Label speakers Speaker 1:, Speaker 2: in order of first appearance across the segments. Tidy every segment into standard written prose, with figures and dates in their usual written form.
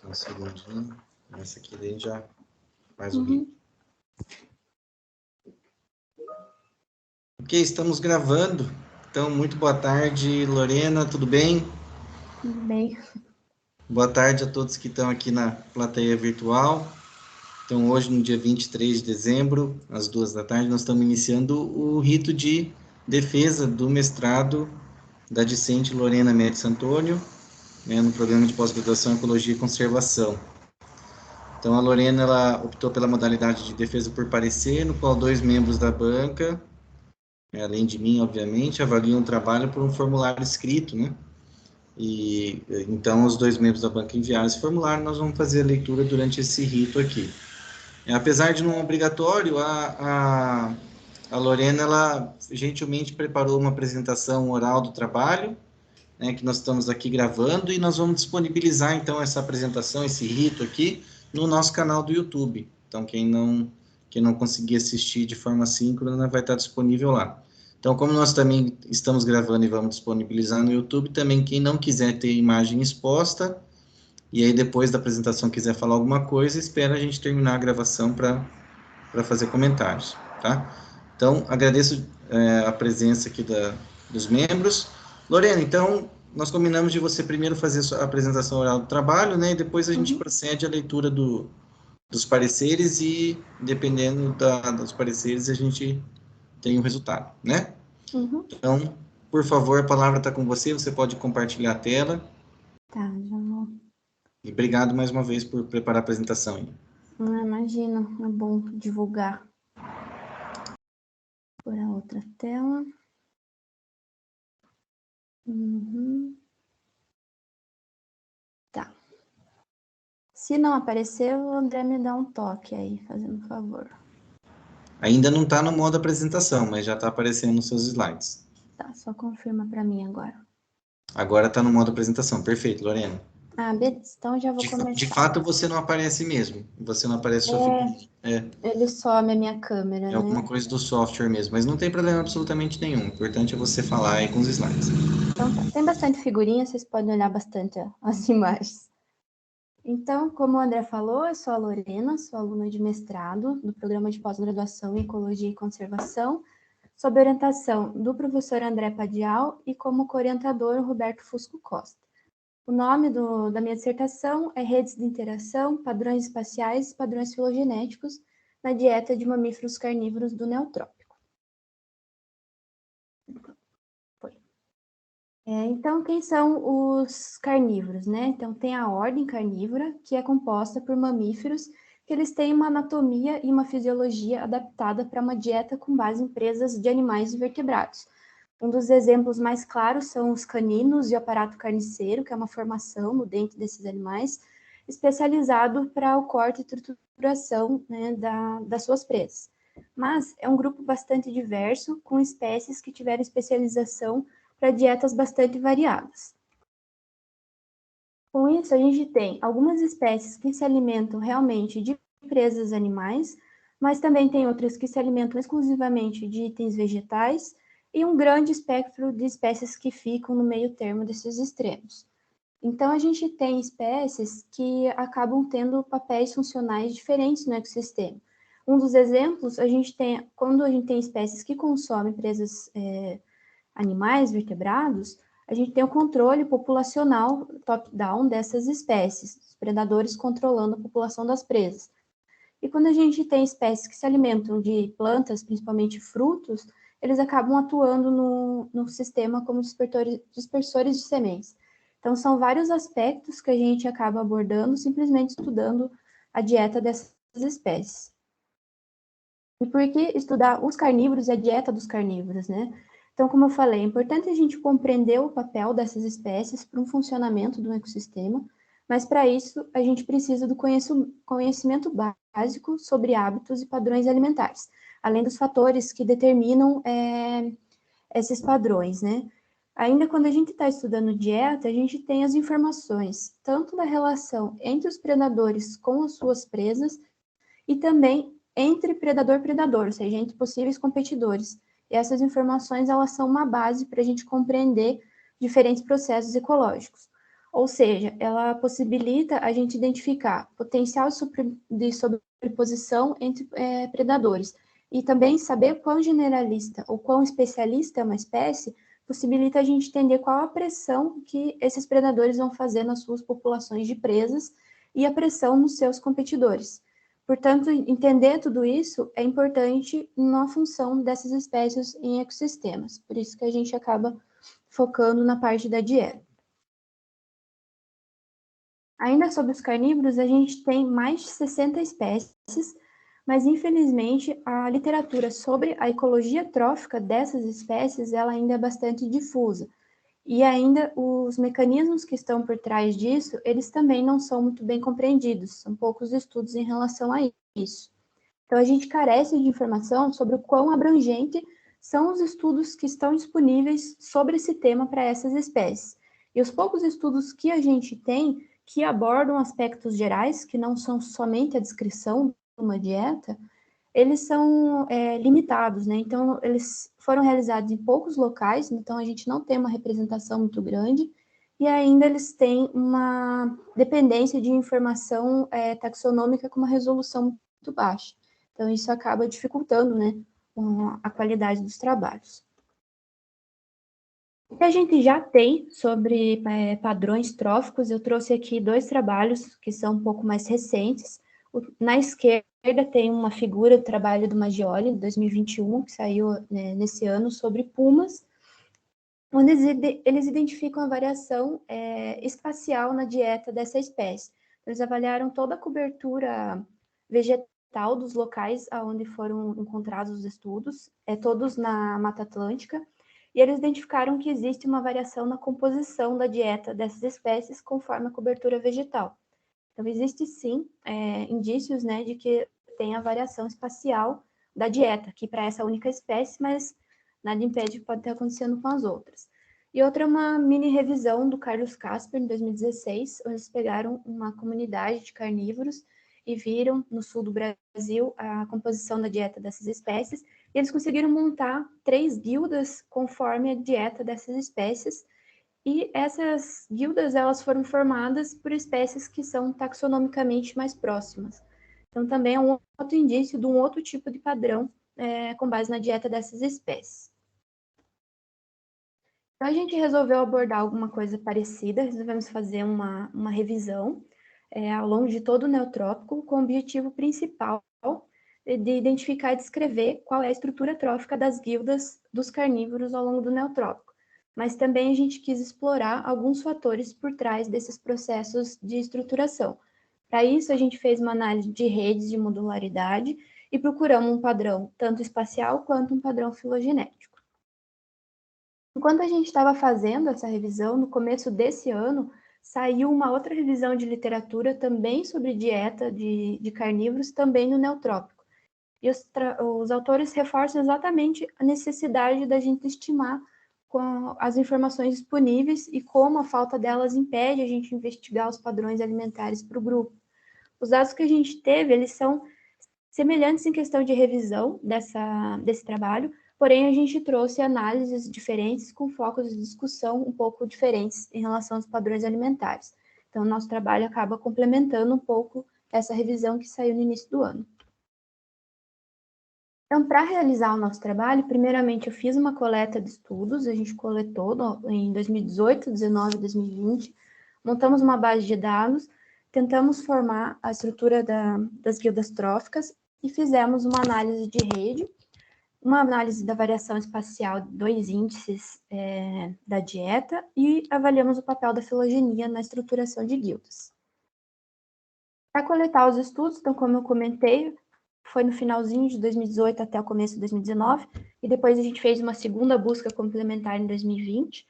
Speaker 1: Só um segundinho. Essa aqui daí já faz o
Speaker 2: Uhum.
Speaker 1: vídeo. Ok, estamos gravando. Então, muito boa tarde, Lorena, tudo bem?
Speaker 2: Tudo bem.
Speaker 1: Boa tarde a todos que estão aqui na plateia virtual. Então, hoje, no dia 23 de dezembro, às 2 da tarde, nós estamos iniciando o rito de defesa do mestrado da discente Lorena Médici Antônio, né, no programa de pós-graduação em Ecologia e Conservação. Então, a Lorena ela optou pela modalidade de defesa por parecer, no qual 2 membros da banca, além de mim, obviamente, avaliam o trabalho por um formulário escrito, né? E então os 2 membros da banca enviaram esse formulário, nós vamos fazer a leitura durante esse rito aqui. Apesar de não obrigatório, a Lorena ela gentilmente preparou uma apresentação oral do trabalho, né, que nós estamos aqui gravando, e nós vamos disponibilizar então essa apresentação, esse rito aqui, no nosso canal do YouTube. Então quem não conseguir assistir de forma síncrona vai estar disponível lá. Então, como nós também estamos gravando e vamos disponibilizar no YouTube, também quem não quiser ter imagem exposta, e aí depois da apresentação quiser falar alguma coisa, espera a gente terminar a gravação para fazer comentários, tá? Então, agradeço a presença aqui dos membros. Lorena, então, nós combinamos de você primeiro fazer a apresentação oral do trabalho, né? E depois a gente procede à leitura dos pareceres e, dependendo dos pareceres, a gente tem o resultado, né?
Speaker 2: Uhum.
Speaker 1: Então, por favor, a palavra está com você, você pode compartilhar a tela.
Speaker 2: Tá, já vou.
Speaker 1: E obrigado mais uma vez por preparar a apresentação.
Speaker 2: Não, imagina, é bom divulgar. Por a outra tela. Uhum. Tá. Se não aparecer, o André me dá um toque aí, fazendo um favor.
Speaker 1: Ainda não está no modo apresentação, mas já está aparecendo nos seus slides.
Speaker 2: Tá, só confirma para mim agora.
Speaker 1: Agora está no modo apresentação. Perfeito, Lorena.
Speaker 2: Ah, beleza. Então já vou começar.
Speaker 1: De fato, você não aparece mesmo. Você não aparece sua figurinha.
Speaker 2: Ele some a minha câmera, né?
Speaker 1: É alguma coisa do software mesmo, mas não tem problema absolutamente nenhum. O importante é você falar aí com os slides.
Speaker 2: Então tá. Tem bastante figurinha, vocês podem olhar bastante as imagens. Então, como o André falou, eu sou a Lorena, sou aluna de mestrado do programa de pós-graduação em Ecologia e Conservação, sob orientação do professor André Padial e como co-orientador Roberto Fusco Costa. O nome da minha dissertação é Redes de Interação, Padrões Espaciais e Padrões Filogenéticos na Dieta de Mamíferos Carnívoros do Neotrópico. Então, quem são os carnívoros, né? Então, tem a ordem carnívora, que é composta por mamíferos, que eles têm uma anatomia e uma fisiologia adaptada para uma dieta com base em presas de animais vertebrados. Um dos exemplos mais claros são os caninos e o aparato carniceiro, que é uma formação no dente desses animais, especializado para o corte e trituração, né, das suas presas. Mas é um grupo bastante diverso, com espécies que tiveram especialização para dietas bastante variadas. Com isso, a gente tem algumas espécies que se alimentam realmente de presas animais, mas também tem outras que se alimentam exclusivamente de itens vegetais e um grande espectro de espécies que ficam no meio termo desses extremos. Então, a gente tem espécies que acabam tendo papéis funcionais diferentes no ecossistema. Um dos exemplos, quando a gente tem espécies que consomem presas animais vertebrados, a gente tem o controle populacional top-down dessas espécies, os predadores controlando a população das presas. E quando a gente tem espécies que se alimentam de plantas, principalmente frutos, eles acabam atuando no sistema como dispersores de sementes. Então, são vários aspectos que a gente acaba abordando simplesmente estudando a dieta dessas espécies. E por que estudar os carnívoros e a dieta dos carnívoros, né? Então, como eu falei, é importante a gente compreender o papel dessas espécies para um funcionamento do ecossistema, mas para isso a gente precisa do conhecimento básico sobre hábitos e padrões alimentares, além dos fatores que determinam esses padrões, né? Ainda quando a gente está estudando dieta, a gente tem as informações tanto da relação entre os predadores com as suas presas e também entre predador-predador, ou seja, entre possíveis competidores. E essas informações, elas são uma base para a gente compreender diferentes processos ecológicos. Ou seja, ela possibilita a gente identificar potencial de sobreposição entre predadores. E também saber quão generalista ou quão especialista é uma espécie possibilita a gente entender qual a pressão que esses predadores vão fazer nas suas populações de presas e a pressão nos seus competidores. Portanto, entender tudo isso é importante na função dessas espécies em ecossistemas. Por isso que a gente acaba focando na parte da dieta. Ainda sobre os carnívoros, a gente tem mais de 60 espécies, mas infelizmente a literatura sobre a ecologia trófica dessas espécies ela ainda é bastante difusa. E ainda os mecanismos que estão por trás disso, eles também não são muito bem compreendidos, são poucos estudos em relação a isso. Então a gente carece de informação sobre o quão abrangente são os estudos que estão disponíveis sobre esse tema para essas espécies. E os poucos estudos que a gente tem que abordam aspectos gerais, que não são somente a descrição de uma dieta, eles são limitados, né? Então, eles foram realizados em poucos locais, então a gente não tem uma representação muito grande, e ainda eles têm uma dependência de informação taxonômica com uma resolução muito baixa. Então, isso acaba dificultando, né, a qualidade dos trabalhos. O que a gente já tem sobre padrões tróficos, eu trouxe aqui 2 trabalhos que são um pouco mais recentes. Na esquerda tem uma figura do trabalho do Maggioli, de 2021, que saiu nesse ano, sobre pumas, onde eles identificam a variação espacial na dieta dessa espécie. Eles avaliaram toda a cobertura vegetal dos locais onde foram encontrados os estudos, todos na Mata Atlântica, e eles identificaram que existe uma variação na composição da dieta dessas espécies conforme a cobertura vegetal. Então, existe sim indícios, né, de que tem a variação espacial da dieta, que para essa única espécie, mas nada impede que pode estar acontecendo com as outras. E outra é uma mini revisão do Carlos Casper, em 2016, onde eles pegaram uma comunidade de carnívoros e viram no sul do Brasil a composição da dieta dessas espécies, e eles conseguiram montar 3 guildas conforme a dieta dessas espécies, e essas guildas elas foram formadas por espécies que são taxonomicamente mais próximas. Então, também é um outro indício de um outro tipo de padrão com base na dieta dessas espécies. Então, a gente resolveu abordar alguma coisa parecida, resolvemos fazer uma revisão ao longo de todo o Neotrópico, com o objetivo principal de identificar e descrever qual é a estrutura trófica das guildas dos carnívoros ao longo do Neotrópico. Mas também a gente quis explorar alguns fatores por trás desses processos de estruturação. Para isso, a gente fez uma análise de redes de modularidade e procuramos um padrão tanto espacial quanto um padrão filogenético. Enquanto a gente estava fazendo essa revisão, no começo desse ano, saiu uma outra revisão de literatura também sobre dieta de carnívoros, também no Neotrópico. E os autores reforçam exatamente a necessidade da gente estimar com as informações disponíveis e como a falta delas impede a gente investigar os padrões alimentares para o grupo. Os dados que a gente teve, eles são semelhantes em questão de revisão desse trabalho, porém a gente trouxe análises diferentes com focos de discussão um pouco diferentes em relação aos padrões alimentares. Então, nosso trabalho acaba complementando um pouco essa revisão que saiu no início do ano. Então, para realizar o nosso trabalho, primeiramente eu fiz uma coleta de estudos, a gente coletou em 2018, 2019 e 2020, montamos uma base de dados, tentamos formar a estrutura das guildas tróficas e fizemos uma análise de rede, uma análise da variação espacial de 2 índices da dieta e avaliamos o papel da filogenia na estruturação de guildas. Para coletar os estudos, então, como eu comentei, foi no finalzinho de 2018 até o começo de 2019, e depois a gente fez uma segunda busca complementar em 2020,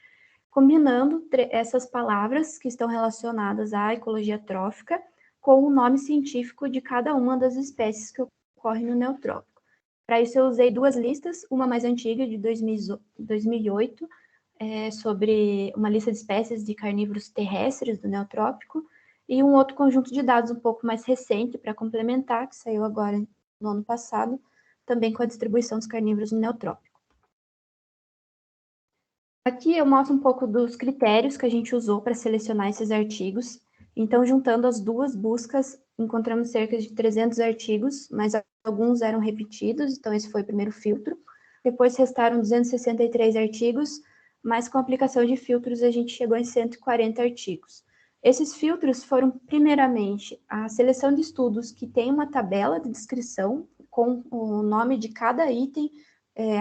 Speaker 2: combinando essas palavras que estão relacionadas à ecologia trófica com o nome científico de cada uma das espécies que ocorrem no Neotrópico. Para isso eu usei 2 listas, uma mais antiga, de 2008, sobre uma lista de espécies de carnívoros terrestres do Neotrópico, e um outro conjunto de dados um pouco mais recente para complementar, que saiu agora no ano passado, também com a distribuição dos carnívoros no Neotrópico. Aqui eu mostro um pouco dos critérios que a gente usou para selecionar esses artigos. Então, juntando as duas buscas, encontramos cerca de 300 artigos, mas alguns eram repetidos, então esse foi o primeiro filtro. Depois restaram 263 artigos, mas com a aplicação de filtros a gente chegou em 140 artigos. Esses filtros foram, primeiramente, a seleção de estudos que tem uma tabela de descrição com o nome de cada item,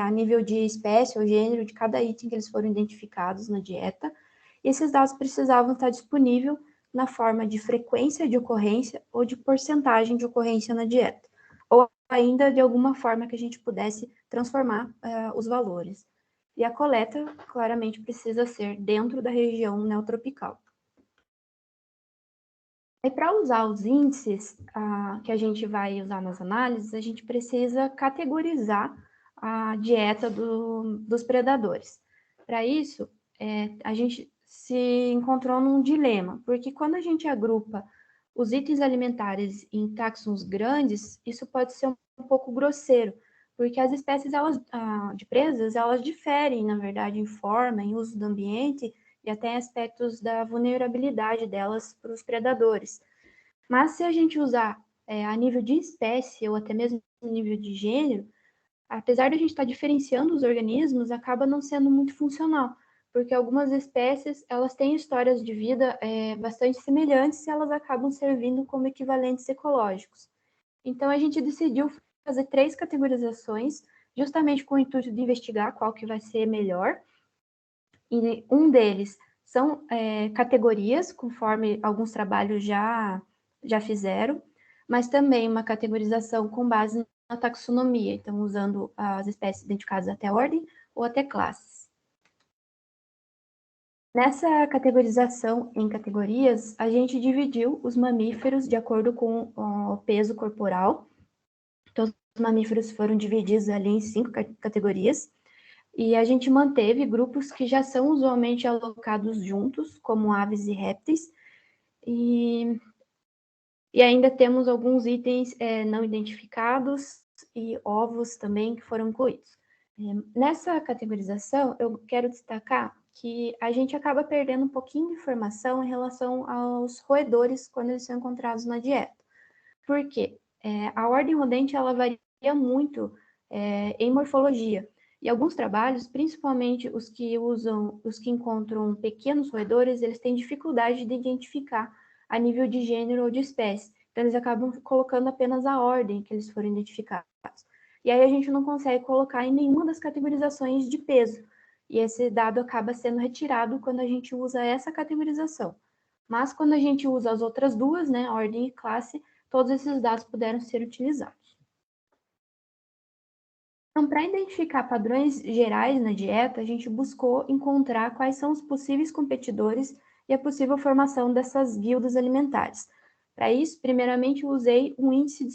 Speaker 2: a nível de espécie ou gênero de cada item que eles foram identificados na dieta. E esses dados precisavam estar disponíveis na forma de frequência de ocorrência ou de porcentagem de ocorrência na dieta, ou ainda de alguma forma que a gente pudesse transformar os valores. E a coleta, claramente, precisa ser dentro da região neotropical. E para usar os índices que a gente vai usar nas análises, a gente precisa categorizar a dieta dos predadores. Para isso, a gente se encontrou num dilema, porque quando a gente agrupa os itens alimentares em táxons grandes, isso pode ser um pouco grosseiro, porque as espécies de presas, elas diferem, na verdade, em forma, em uso do ambiente, e até aspectos da vulnerabilidade delas para os predadores. Mas se a gente usar a nível de espécie, ou até mesmo nível de gênero, apesar de a gente estar diferenciando os organismos, acaba não sendo muito funcional, porque algumas espécies, elas têm histórias de vida bastante semelhantes e elas acabam servindo como equivalentes ecológicos. Então, a gente decidiu fazer 3 categorizações, justamente com o intuito de investigar qual que vai ser melhor. E um deles são categorias, conforme alguns trabalhos já fizeram, mas também uma categorização com base na taxonomia, então usando as espécies identificadas até ordem ou até classes. Nessa categorização em categorias, a gente dividiu os mamíferos de acordo com o peso corporal. Então, os mamíferos foram divididos ali em 5 categorias, e a gente manteve grupos que já são usualmente alocados juntos, como aves e répteis, e ainda temos alguns itens não identificados e ovos também que foram incluídos. Nessa categorização, eu quero destacar que a gente acaba perdendo um pouquinho de informação em relação aos roedores quando eles são encontrados na dieta. Por quê? A ordem rodente ela varia muito em morfologia. E alguns trabalhos, principalmente os que encontram pequenos roedores, eles têm dificuldade de identificar a nível de gênero ou de espécie. Então, eles acabam colocando apenas a ordem que eles foram identificados. E aí a gente não consegue colocar em nenhuma das categorizações de peso. E esse dado acaba sendo retirado quando a gente usa essa categorização. Mas quando a gente usa as outras duas, né, ordem e classe, todos esses dados puderam ser utilizados. Então, para identificar padrões gerais na dieta, a gente buscou encontrar quais são os possíveis competidores e a possível formação dessas guildas alimentares. Para isso, primeiramente, eu usei um índice de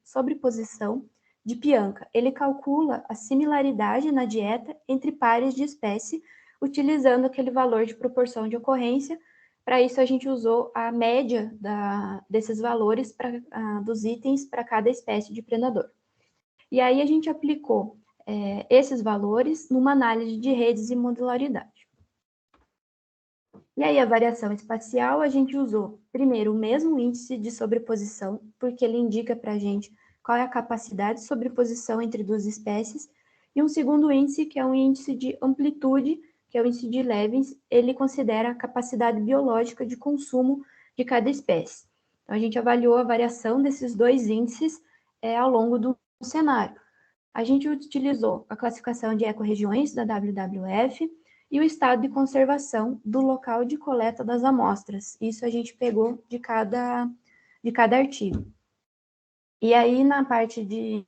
Speaker 2: sobreposição de Pianka. Ele calcula a similaridade na dieta entre pares de espécie, utilizando aquele valor de proporção de ocorrência. Para isso, a gente usou a média desses valores dos itens para cada espécie de predador. E aí a gente aplicou esses valores numa análise de redes e modularidade. E aí a variação espacial, a gente usou, primeiro, o mesmo índice de sobreposição, porque ele indica para a gente qual é a capacidade de sobreposição entre duas espécies, e um segundo índice, que é um índice de amplitude, que é o índice de Levins, ele considera a capacidade biológica de consumo de cada espécie. Então, a gente avaliou a variação desses dois índices ao longo do cenário. A gente utilizou a classificação de ecorregiões da WWF e o estado de conservação do local de coleta das amostras. Isso a gente pegou de cada artigo. E aí, na parte de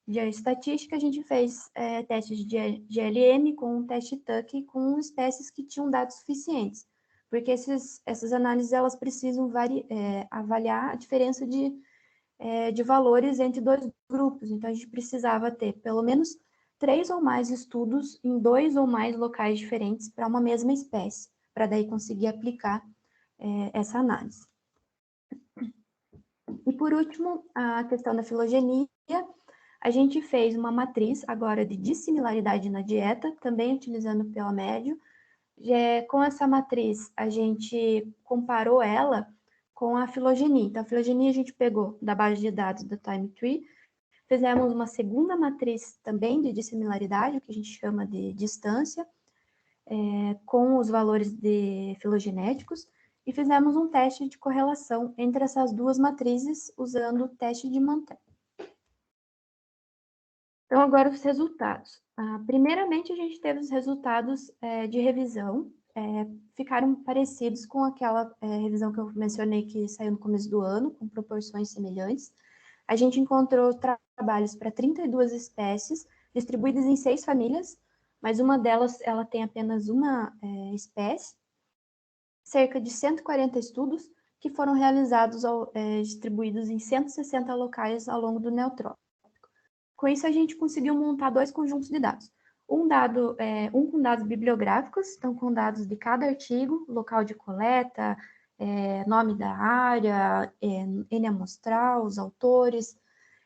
Speaker 2: estatística, a gente fez testes de GLM com um teste Tuck com espécies que tinham dados suficientes, porque essas análises elas precisam avaliar a diferença de valores entre dois grupos. Então, a gente precisava ter pelo menos 3 ou mais estudos em 2 ou mais locais diferentes para uma mesma espécie, para daí conseguir aplicar essa análise. E, por último, a questão da filogenia. A gente fez uma matriz agora de dissimilaridade na dieta, também utilizando pela médio. Com essa matriz, a gente comparou ela com a filogenia. Então, a filogenia a gente pegou da base de dados do TimeTree, fizemos uma segunda matriz também de dissimilaridade, o que a gente chama de distância, com os valores de filogenéticos, e fizemos um teste de correlação entre essas duas matrizes usando o teste de Mantel. Então, agora os resultados. Primeiramente, a gente teve os resultados de revisão, ficaram parecidos com aquela revisão que eu mencionei que saiu no começo do ano, com proporções semelhantes. A gente encontrou trabalhos para 32 espécies, distribuídas em 6 famílias, mas uma delas ela tem apenas uma espécie, cerca de 140 estudos que foram realizados distribuídos em 160 locais ao longo do Neotrópico. Com isso, a gente conseguiu montar 2 conjuntos de dados. Um com dados bibliográficos, então com dados de cada artigo, local de coleta, nome da área, N amostral, os autores,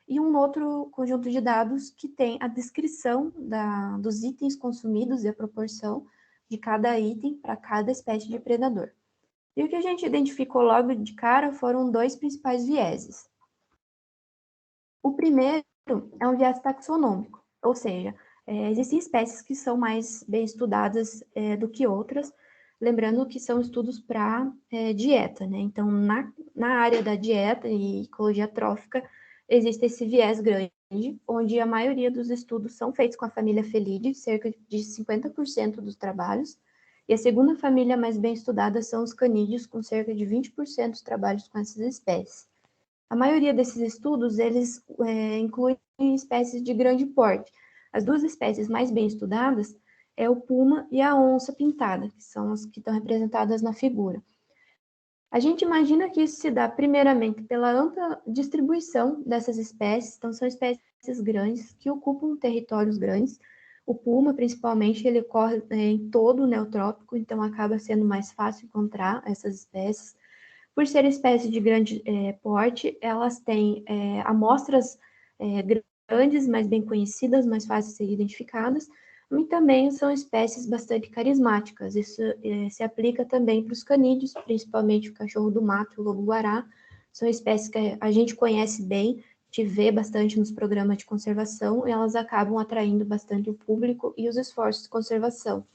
Speaker 2: e um outro conjunto de dados que tem a descrição dos itens consumidos e a proporção de cada item para cada espécie de predador. E o que a gente identificou logo de cara foram 2 principais vieses. O primeiro é um viés taxonômico, ou seja, existem espécies que são mais bem estudadas do que outras, lembrando que são estudos para dieta, né? Então, na área da dieta e ecologia trófica, existe esse viés grande, onde a maioria dos estudos são feitos com a família Felidae, cerca de 50% dos trabalhos, e a segunda família mais bem estudada são os canídeos, com cerca de 20% dos trabalhos com essas espécies. A maioria desses estudos, eles incluem espécies de grande porte. As 2 espécies mais bem estudadas é o puma e a onça pintada, que são as que estão representadas na figura. A gente imagina que isso se dá primeiramente pela ampla distribuição dessas espécies, então são espécies grandes que ocupam territórios grandes. O puma, principalmente, ele ocorre em todo o neotrópico, então acaba sendo mais fácil encontrar essas espécies. Por ser espécies de grande porte, elas têm amostras grandes, mais bem conhecidas, mais fáceis de ser identificadas, e também são espécies bastante carismáticas. Isso se aplica também para os canídeos, principalmente o cachorro do mato e o lobo-guará. São espécies que a gente conhece bem, te vê bastante nos programas de conservação, e elas acabam atraindo bastante o público e os esforços de conservação.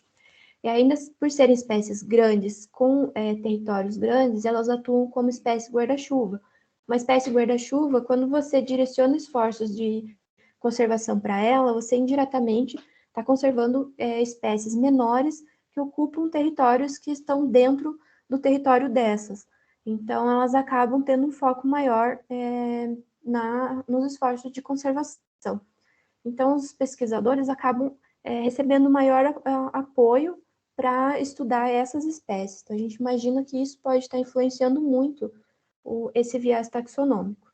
Speaker 2: E ainda por serem espécies grandes, com territórios grandes, elas atuam como espécie guarda-chuva. Uma espécie guarda-chuva, quando você direciona esforços de conservação para ela, você indiretamente está conservando espécies menores que ocupam territórios que estão dentro do território dessas. Então, elas acabam tendo um foco maior nos esforços de conservação. Então, os pesquisadores acabam recebendo maior apoio para estudar essas espécies. Então, a gente imagina que isso pode estar influenciando muito esse viés taxonômico.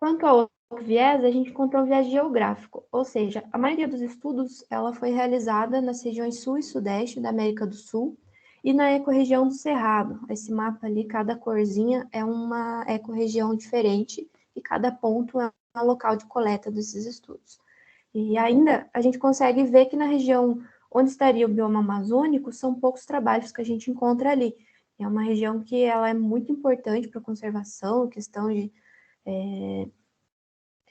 Speaker 2: Quanto ao outro viés, a gente encontrou o viés geográfico, ou seja, a maioria dos estudos ela foi realizada nas regiões sul e sudeste da América do Sul e na ecorregião do Cerrado. Esse mapa ali, cada corzinha é uma ecorregião diferente e cada ponto é um local de coleta desses estudos. E ainda a gente consegue ver que na região onde estaria o bioma amazônico, são poucos trabalhos que a gente encontra ali. É uma região que ela é muito importante para a conservação, questão de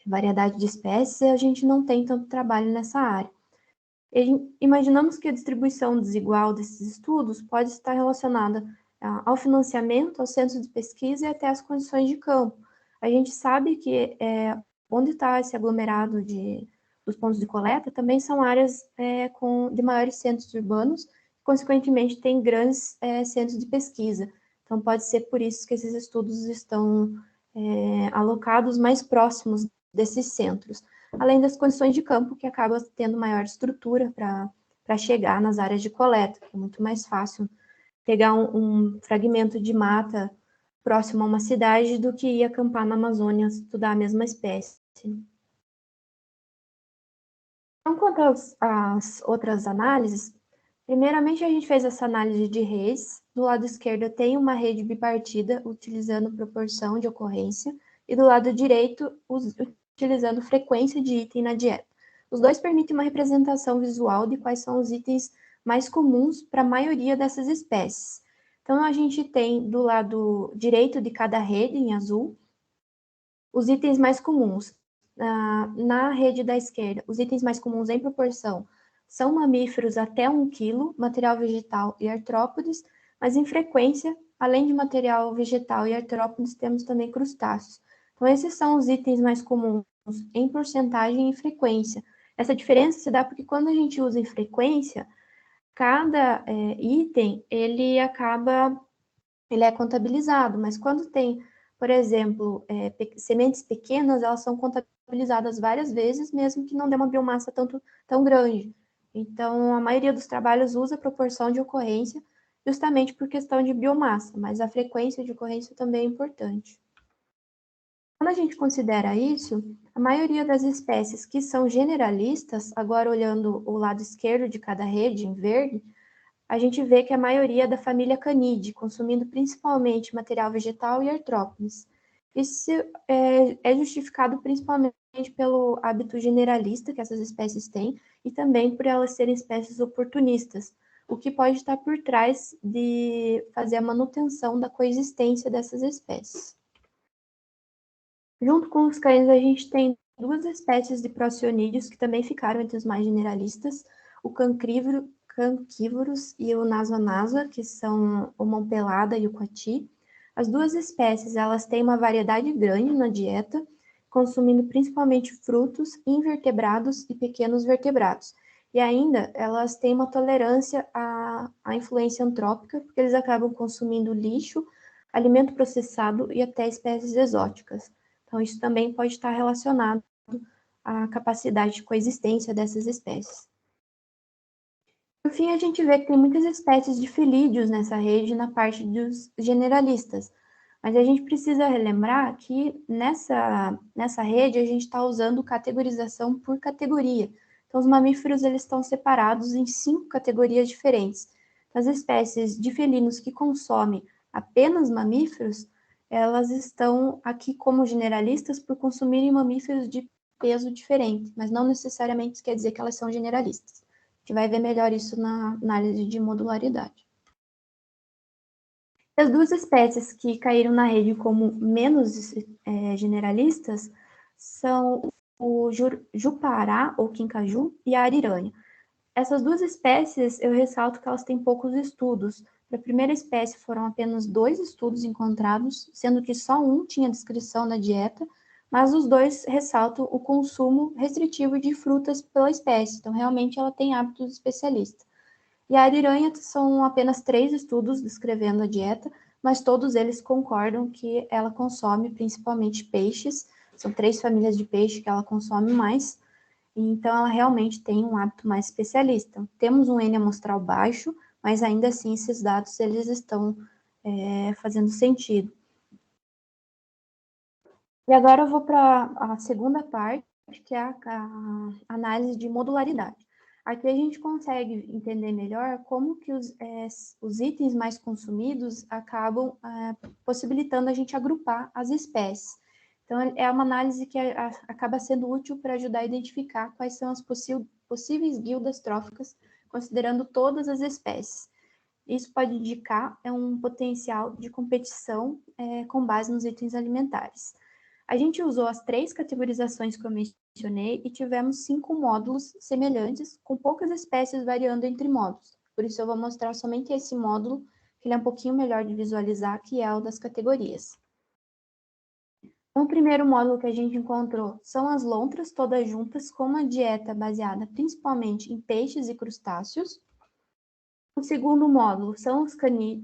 Speaker 2: variedade de espécies, e a gente não tem tanto trabalho nessa área. Imaginamos que a distribuição desigual desses estudos pode estar relacionada ao financiamento, aos centros de pesquisa e até às condições de campo. A gente sabe que onde está esse aglomerado dos pontos de coleta também são áreas de maiores centros urbanos, consequentemente tem grandes centros de pesquisa. Então pode ser por isso que esses estudos estão alocados mais próximos desses centros, além das condições de campo que acabam tendo maior estrutura para chegar nas áreas de coleta, que é muito mais fácil pegar um fragmento de mata próximo a uma cidade do que ir acampar na Amazônia estudar a mesma espécie. Então, quanto às outras análises, primeiramente a gente fez essa análise de redes. Do lado esquerdo tem uma rede bipartida utilizando proporção de ocorrência, e do lado direito utilizando frequência de item na dieta. Os dois permitem uma representação visual de quais são os itens mais comuns para a maioria dessas espécies. Então, a gente tem do lado direito de cada rede, em azul, os itens mais comuns. Na rede da esquerda, os itens mais comuns em proporção são mamíferos até 1 kg, material vegetal e artrópodes, mas em frequência, além de material vegetal e artrópodes, temos também crustáceos. Então, esses são os itens mais comuns em porcentagem e frequência. Essa diferença se dá porque quando a gente usa em frequência, cada item, ele é contabilizado, mas quando tem, por exemplo, sementes pequenas, elas são contabilizadas várias vezes, mesmo que não dê uma biomassa tão grande. Então, a maioria dos trabalhos usa a proporção de ocorrência justamente por questão de biomassa, mas a frequência de ocorrência também é importante. Quando a gente considera isso, a maioria das espécies que são generalistas, agora olhando o lado esquerdo de cada rede, em verde, a gente vê que a maioria é da família Canidae, consumindo principalmente material vegetal e artrópodes. Isso é justificado principalmente pelo hábito generalista que essas espécies têm e também por elas serem espécies oportunistas, o que pode estar por trás de fazer a manutenção da coexistência dessas espécies. Junto com os cães, a gente tem duas espécies de procionídeos que também ficaram entre os mais generalistas, o Canquívoros e o Nasonasa, que são o mão pelada e o coati. As duas espécies, elas têm uma variedade grande na dieta, consumindo principalmente frutos, invertebrados e pequenos vertebrados. E ainda, elas têm uma tolerância à influência antrópica, porque eles acabam consumindo lixo, alimento processado e até espécies exóticas. Então, isso também pode estar relacionado à capacidade de coexistência dessas espécies. Por fim, a gente vê que tem muitas espécies de felídeos nessa rede, na parte dos generalistas. Mas a gente precisa relembrar que nessa rede a gente está usando categorização por categoria. Então, os mamíferos eles estão separados em 5 categorias diferentes. As espécies de felinos que consomem apenas mamíferos, elas estão aqui como generalistas por consumirem mamíferos de peso diferente, mas não necessariamente quer dizer que elas são generalistas. A gente vai ver melhor isso na análise de modularidade. As duas espécies que caíram na rede como menos generalistas são o jupará, ou quincaju, e a ariranha. Essas duas espécies, eu ressalto que elas têm poucos estudos. Para a primeira espécie, foram apenas 2 estudos encontrados, sendo que só um tinha descrição na dieta, mas os dois ressaltam o consumo restritivo de frutas pela espécie. Então, realmente, ela tem hábitos especialistas. E a ariranha são apenas 3 estudos descrevendo a dieta, mas todos eles concordam que ela consome principalmente peixes. São 3 famílias de peixe que ela consome mais, então ela realmente tem um hábito mais especialista. Temos um N amostral baixo, mas ainda assim esses dados eles estão fazendo sentido. E agora eu vou para a segunda parte, que é a análise de modularidade. Aqui a gente consegue entender melhor como que os itens mais consumidos acabam possibilitando a gente agrupar as espécies. Então, é uma análise que acaba sendo útil para ajudar a identificar quais são as possíveis guildas tróficas, considerando todas as espécies. Isso pode indicar um potencial de competição com base nos itens alimentares. A gente usou as 3 categorizações que eu mencionei e tivemos 5 módulos semelhantes, com poucas espécies variando entre módulos. Por isso, eu vou mostrar somente esse módulo, que ele é um pouquinho melhor de visualizar, que é o das categorias. Então, o primeiro módulo que a gente encontrou são as lontras todas juntas, com uma dieta baseada principalmente em peixes e crustáceos. O segundo módulo são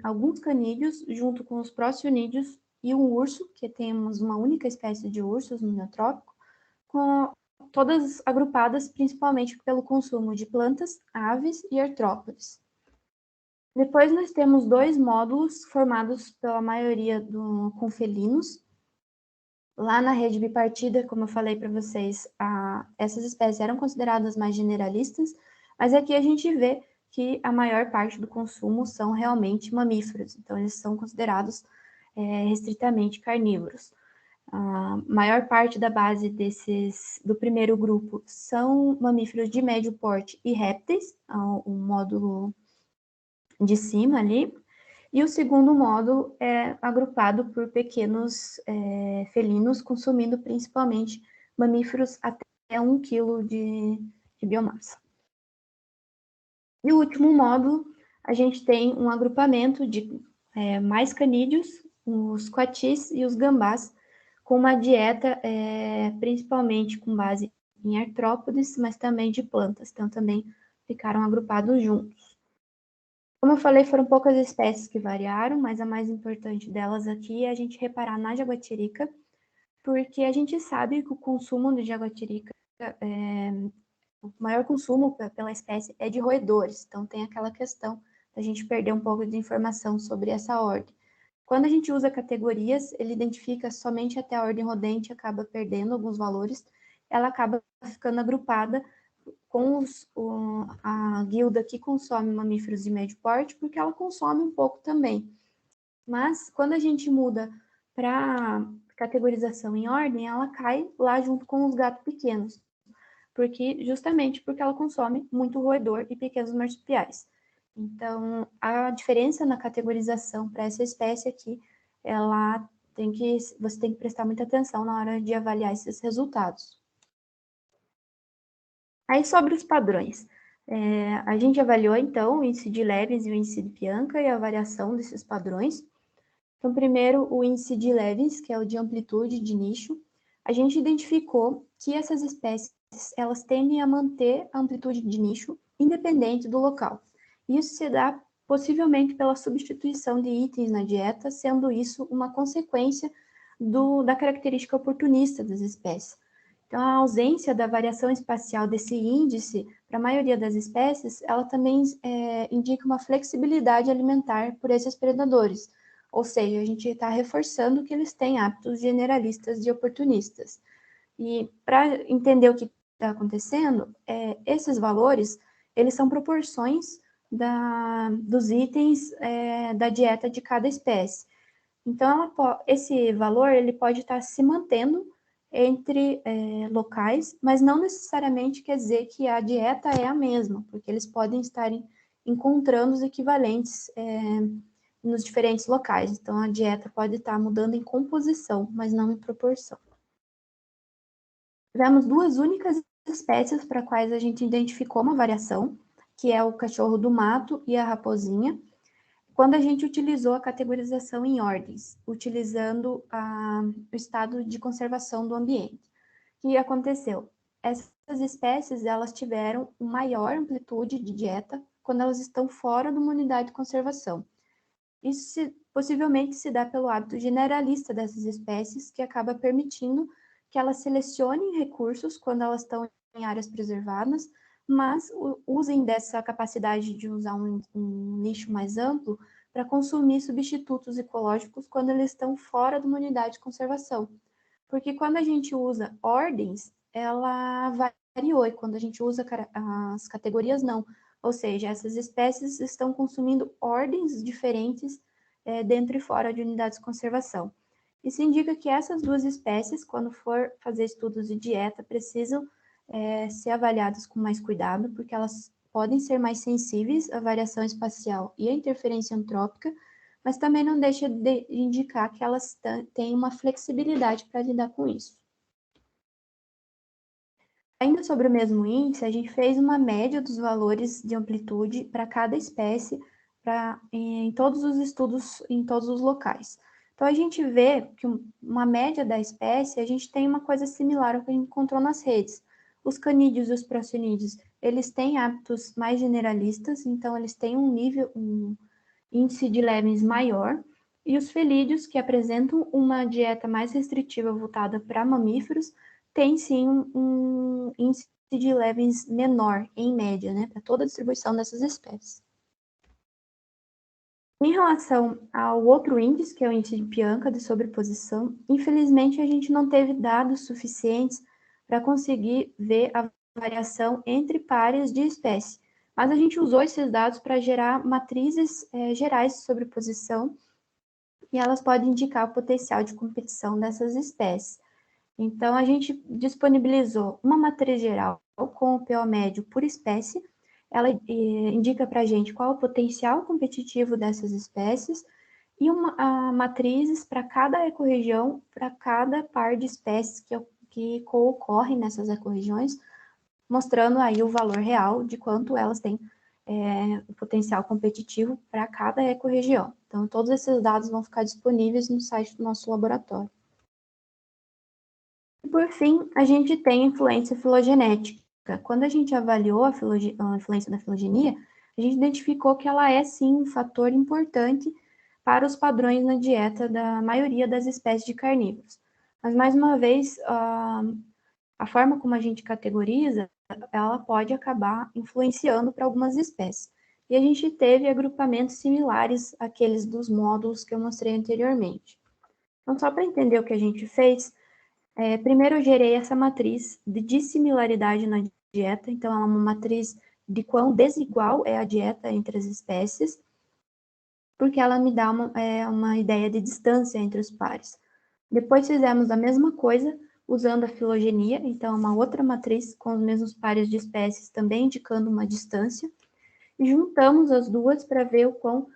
Speaker 2: alguns canídeos, junto com os procionídeos, e um urso, que temos uma única espécie de ursos no Neotrópico, com todas agrupadas principalmente pelo consumo de plantas, aves e artrópodes. Depois nós temos 2 módulos formados pela maioria com felinos. Lá na rede bipartida, como eu falei para vocês, essas espécies eram consideradas mais generalistas, mas aqui a gente vê que a maior parte do consumo são realmente mamíferos, então eles são considerados restritamente carnívoros. A maior parte da base do primeiro grupo são mamíferos de médio porte e répteis, o módulo de cima ali, e o segundo módulo é agrupado por pequenos felinos, consumindo principalmente mamíferos até 1 kg de biomassa. E o último módulo, a gente tem um agrupamento de mais canídeos, os coatis e os gambás, com uma dieta principalmente com base em artrópodes, mas também de plantas, então também ficaram agrupados juntos. Como eu falei, foram poucas espécies que variaram, mas a mais importante delas aqui é a gente reparar na jaguatirica, porque a gente sabe que o consumo de jaguatirica, o maior consumo pela espécie é de roedores, então tem aquela questão da gente perder um pouco de informação sobre essa ordem. Quando a gente usa categorias, ele identifica somente até a ordem rodente, acaba perdendo alguns valores, ela acaba ficando agrupada com a guilda que consome mamíferos de médio porte, porque ela consome um pouco também. Mas, quando a gente muda para categorização em ordem, ela cai lá junto com os gatos pequenos, justamente porque ela consome muito roedor e pequenos marsupiais. Então, a diferença na categorização para essa espécie aqui, você tem que prestar muita atenção na hora de avaliar esses resultados. Aí, sobre os padrões. A gente avaliou, então, o índice de Levins e o índice de Pianka e a variação desses padrões. Então, primeiro, o índice de Levins, que é o de amplitude de nicho. A gente identificou que essas espécies, elas tendem a manter a amplitude de nicho independente do local. Isso se dá possivelmente pela substituição de itens na dieta, sendo isso uma consequência da característica oportunista das espécies. Então, a ausência da variação espacial desse índice, para a maioria das espécies, ela também indica uma flexibilidade alimentar por esses predadores. Ou seja, a gente está reforçando que eles têm hábitos generalistas e oportunistas. E para entender o que está acontecendo, esses valores, eles são proporções dos itens da dieta de cada espécie. Então, esse valor ele pode estar se mantendo entre locais, mas não necessariamente quer dizer que a dieta é a mesma, porque eles podem estar encontrando os equivalentes nos diferentes locais. Então, a dieta pode estar mudando em composição, mas não em proporção. Tivemos duas únicas espécies para quais a gente identificou uma variação, que é o cachorro do mato e a raposinha, quando a gente utilizou a categorização em ordens, utilizando o estado de conservação do ambiente. O que aconteceu? Essas espécies, elas tiveram maior amplitude de dieta quando elas estão fora de uma unidade de conservação. Isso possivelmente se dá pelo hábito generalista dessas espécies, que acaba permitindo que elas selecionem recursos quando elas estão em áreas preservadas, mas usem dessa capacidade de usar um nicho mais amplo para consumir substitutos ecológicos quando eles estão fora de uma unidade de conservação. Porque quando a gente usa ordens, ela variou, e quando a gente usa as categorias, não. Ou seja, essas espécies estão consumindo ordens diferentes dentro e fora de unidades de conservação. Isso indica que essas duas espécies, quando for fazer estudos de dieta, precisam ser avaliadas com mais cuidado, porque elas podem ser mais sensíveis à variação espacial e à interferência antrópica, mas também não deixa de indicar que elas têm uma flexibilidade para lidar com isso. Ainda sobre o mesmo índice, a gente fez uma média dos valores de amplitude para cada espécie em todos os estudos, em todos os locais. Então, a gente vê que uma média da espécie, a gente tem uma coisa similar ao que a gente encontrou nas redes. Os canídeos e os procenídeos, eles têm hábitos mais generalistas, então eles têm um índice de Levins maior, e os felídeos, que apresentam uma dieta mais restritiva voltada para mamíferos, têm sim um índice de Levins menor, em média, né, para toda a distribuição dessas espécies. Em relação ao outro índice, que é o índice de Pianka, de sobreposição, infelizmente a gente não teve dados suficientes para conseguir ver a variação entre pares de espécie, mas a gente usou esses dados para gerar matrizes gerais de sobreposição e elas podem indicar o potencial de competição dessas espécies. Então, a gente disponibilizou uma matriz geral com o PO médio por espécie. Ela indica para a gente qual o potencial competitivo dessas espécies e matrizes para cada ecorregião, para cada par de espécies que co-ocorrem nessas ecorregiões, mostrando aí o valor real de quanto elas têm o potencial competitivo para cada ecorregião. Então, todos esses dados vão ficar disponíveis no site do nosso laboratório. E, por fim, a gente tem a influência filogenética. Quando a gente avaliou a influência da filogenia, a gente identificou que ela é, sim, um fator importante para os padrões na dieta da maioria das espécies de carnívoros. Mas, mais uma vez, a forma como a gente categoriza, ela pode acabar influenciando para algumas espécies. E a gente teve agrupamentos similares àqueles dos módulos que eu mostrei anteriormente. Então, só para entender o que a gente fez, primeiro eu gerei essa matriz de dissimilaridade na dieta, então ela é uma matriz de quão desigual é a dieta entre as espécies, porque ela me dá uma ideia de distância entre os pares. Depois fizemos a mesma coisa usando a filogenia, então uma outra matriz com os mesmos pares de espécies, também indicando uma distância, e juntamos as duas para ver o quão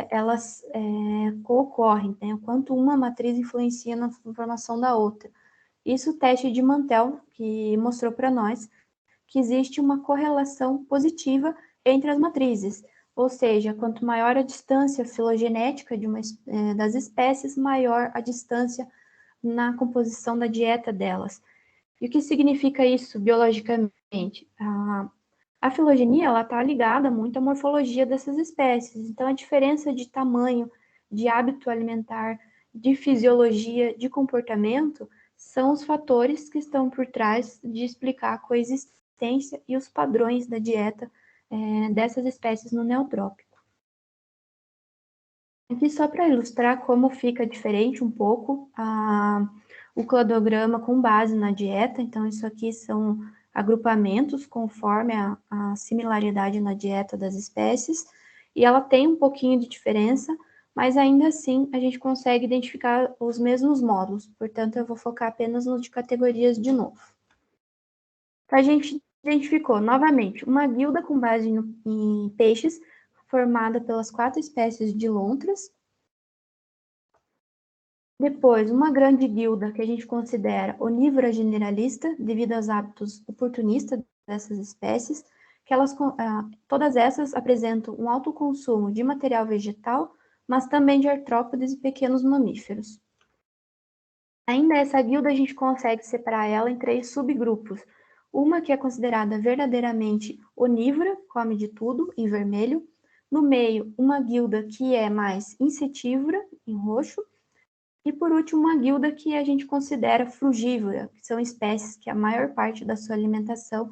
Speaker 2: elas co-ocorrem, né? O quanto uma matriz influencia na formação da outra. Isso o teste de Mantel, que mostrou para nós que existe uma correlação positiva entre as matrizes, ou seja, quanto maior a distância filogenética das espécies, maior a distância na composição da dieta delas. E o que significa isso biologicamente? A filogenia está ligada muito à morfologia dessas espécies, então a diferença de tamanho, de hábito alimentar, de fisiologia, de comportamento, são os fatores que estão por trás de explicar a coexistência e os padrões da dieta dessas espécies no neotrópico. Aqui só para ilustrar como fica diferente um pouco o cladograma com base na dieta, então isso aqui são agrupamentos conforme a similaridade na dieta das espécies, e ela tem um pouquinho de diferença, mas ainda assim a gente consegue identificar os mesmos módulos, portanto eu vou focar apenas no de categorias de novo. Então, a gente identificou novamente uma guilda com base em peixes, formada pelas 4 espécies de lontras. Depois, uma grande guilda que a gente considera onívora generalista, devido aos hábitos oportunistas dessas espécies, que todas essas apresentam um alto consumo de material vegetal, mas também de artrópodes e pequenos mamíferos. Ainda essa guilda a gente consegue separar ela em 3 subgrupos. Uma que é considerada verdadeiramente onívora, come de tudo, em vermelho. No meio, uma guilda que é mais insetívora, em roxo. E por último, uma guilda que a gente considera frugívora, que são espécies que a maior parte da sua alimentação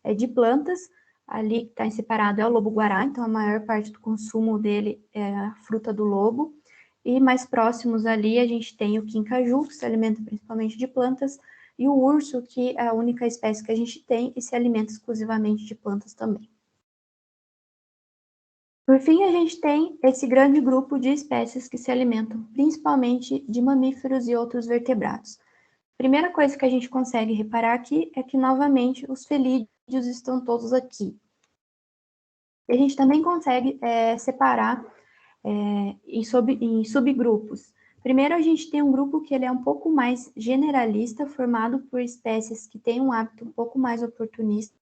Speaker 2: é de plantas. Ali que está separado é o lobo-guará, então a maior parte do consumo dele é a fruta do lobo. E mais próximos ali a gente tem o quincaju, que se alimenta principalmente de plantas, e o urso, que é a única espécie que a gente tem e se alimenta exclusivamente de plantas também. Por fim, a gente tem esse grande grupo de espécies que se alimentam principalmente de mamíferos e outros vertebrados. Primeira coisa que a gente consegue reparar aqui é que, novamente, os felídeos estão todos aqui. E a gente também consegue separar em subgrupos. Primeiro, a gente tem um grupo que ele é um pouco mais generalista, formado por espécies que têm um hábito um pouco mais oportunista.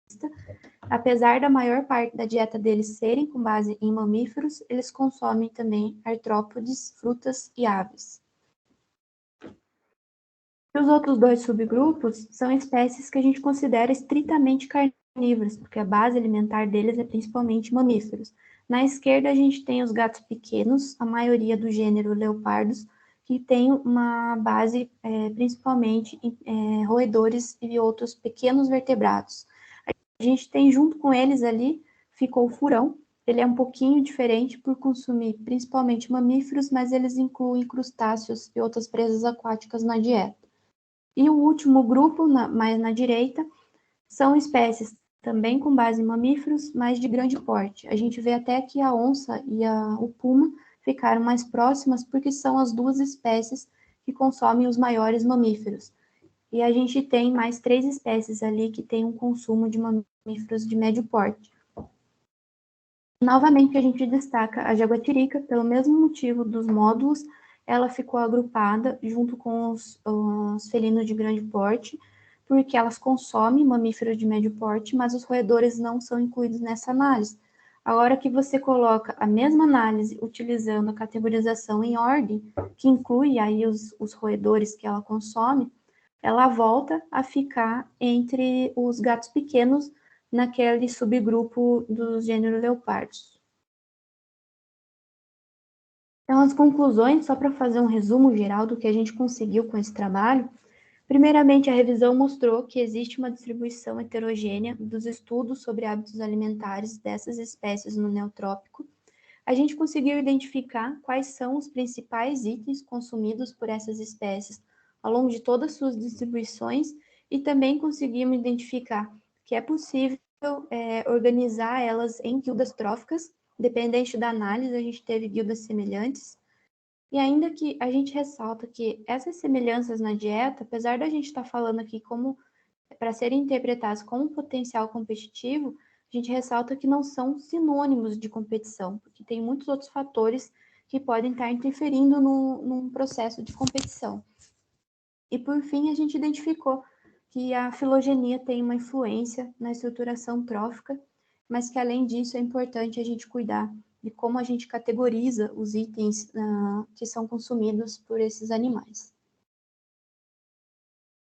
Speaker 2: Apesar da maior parte da dieta deles serem com base em mamíferos, eles consomem também artrópodes, frutas e aves. E os outros 2 subgrupos são espécies que a gente considera estritamente carnívoras, porque a base alimentar deles é principalmente mamíferos. Na esquerda, a gente tem os gatos pequenos, a maioria do gênero leopardos, que tem uma base principalmente em roedores e outros pequenos vertebrados. A gente tem junto com eles ali, ficou o furão. Ele é um pouquinho diferente por consumir principalmente mamíferos, mas eles incluem crustáceos e outras presas aquáticas na dieta. E o último grupo, mais na direita, são espécies também com base em mamíferos, mas de grande porte. A gente vê até que a onça e o puma ficaram mais próximas porque são as duas espécies que consomem os maiores mamíferos. E a gente tem mais 3 espécies ali que têm um consumo de mamíferos de médio porte. Novamente, a gente destaca a jaguatirica, pelo mesmo motivo dos módulos, ela ficou agrupada junto com os felinos de grande porte, porque elas consomem mamíferos de médio porte, mas os roedores não são incluídos nessa análise. A hora que você coloca a mesma análise utilizando a categorização em ordem, que inclui aí os roedores que ela consome, ela volta a ficar entre os gatos pequenos naquele subgrupo do gênero leopardos. Então, as conclusões, só para fazer um resumo geral do que a gente conseguiu com esse trabalho, primeiramente, a revisão mostrou que existe uma distribuição heterogênea dos estudos sobre hábitos alimentares dessas espécies no neotrópico. A gente conseguiu identificar quais são os principais itens consumidos por essas espécies ao longo de todas as suas distribuições e também conseguimos identificar que é possível organizar elas em guildas tróficas, dependente da análise, a gente teve guildas semelhantes. E ainda que a gente ressalta que essas semelhanças na dieta, apesar da gente estar falando aqui como para serem interpretadas como potencial competitivo, a gente ressalta que não são sinônimos de competição, porque tem muitos outros fatores que podem estar interferindo num processo de competição. E, por fim, a gente identificou que a filogenia tem uma influência na estruturação trófica, mas que, além disso, é importante a gente cuidar de como a gente categoriza os itens que são consumidos por esses animais.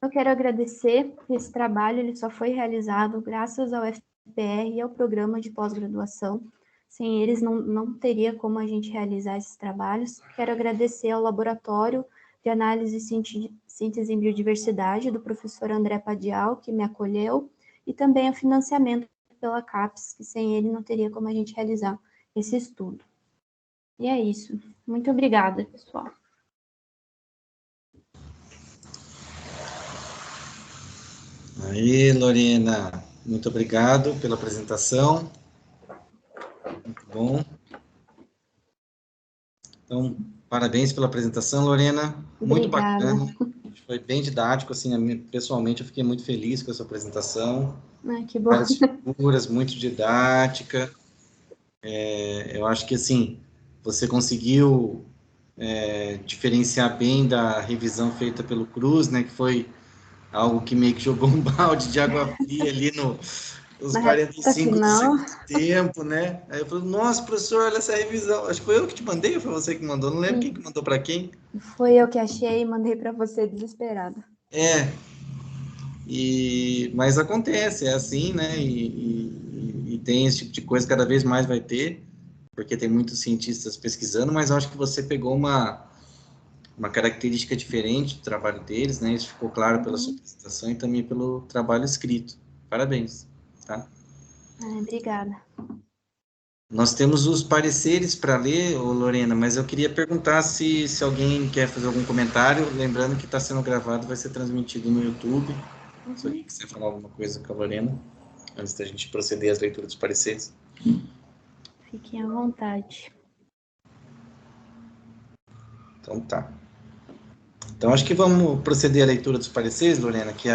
Speaker 2: Eu quero agradecer que esse trabalho ele só foi realizado graças ao FPR e ao programa de pós-graduação. Sem eles, não teria como a gente realizar esses trabalhos. Quero agradecer ao Laboratório de Análise e Síntese em Biodiversidade, do professor André Padial, que me acolheu, e também ao financiamento pela CAPES, que sem ele não teria como a gente realizar esse estudo. E é isso. Muito obrigada, pessoal.
Speaker 1: Aí, Lorena, muito obrigado pela apresentação. Muito bom. Então, parabéns pela apresentação, Lorena. Muito
Speaker 2: Obrigada.
Speaker 1: bacana. Foi bem didático, assim, pessoalmente eu fiquei muito feliz com a sua apresentação.
Speaker 2: Que bom.
Speaker 1: Várias figuras, muito didática. Eu acho que, assim, você conseguiu diferenciar bem da revisão feita pelo Cruz, né, que foi algo que meio que jogou um balde de água fria ali nos 45 do segundo tempo, né? Aí eu falei, nossa, professor, olha essa revisão. Acho que foi eu que te mandei ou foi você que mandou? Não lembro quem que mandou para quem.
Speaker 2: Foi eu que achei e mandei para você desesperada.
Speaker 1: Mas acontece, é assim, né? E tem esse tipo de coisa, cada vez mais vai ter, porque tem muitos cientistas pesquisando, mas eu acho que você pegou uma característica diferente do trabalho deles, né? Isso ficou claro pela sua apresentação e também pelo trabalho escrito. Parabéns, tá?
Speaker 2: Obrigada.
Speaker 1: Nós temos os pareceres para ler, ô Lorena, mas eu queria perguntar se alguém quer fazer algum comentário, lembrando que está sendo gravado, vai ser transmitido no YouTube. Se alguém quiser falar alguma coisa com a Lorena, antes da gente proceder às leituras dos pareceres.
Speaker 2: Fiquem à vontade.
Speaker 1: Então tá. Então acho que vamos proceder à leitura dos pareceres, Lorena, que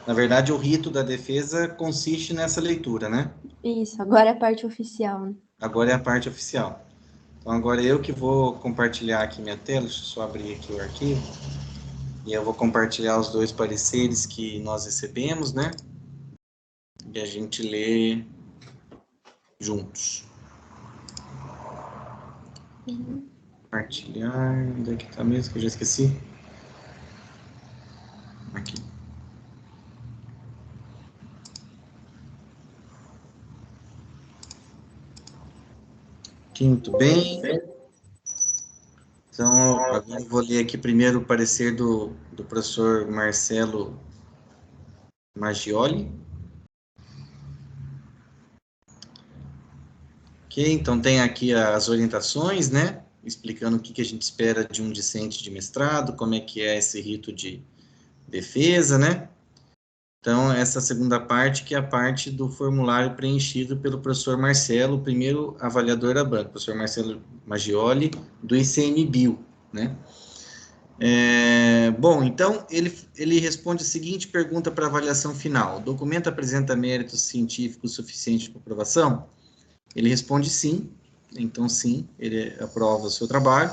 Speaker 1: na verdade o rito da defesa consiste nessa leitura, né?
Speaker 2: Isso, agora é a parte oficial. Né?
Speaker 1: Agora é a parte oficial. Então agora eu que vou compartilhar aqui minha tela, deixa eu só abrir aqui o arquivo. E eu vou compartilhar os 2 pareceres que nós recebemos, né? E a gente lê juntos. Compartilhar, onde é que tá mesmo, que eu já esqueci? Aqui. Aqui, muito bem. Então, agora eu vou ler aqui primeiro o parecer do professor Marcelo Maggioli. Ok, então tem aqui as orientações, né? Explicando o que a gente espera de um discente de mestrado, como é que é esse rito de defesa, né? Então, essa segunda parte, que é a parte do formulário preenchido pelo professor Marcelo, o primeiro avaliador da banca, professor Marcelo Maggioli, do ICMBio, né? Bom, então, ele responde a seguinte pergunta para avaliação final: o documento apresenta méritos científicos suficientes para aprovação? Ele responde sim, então sim, ele aprova o seu trabalho.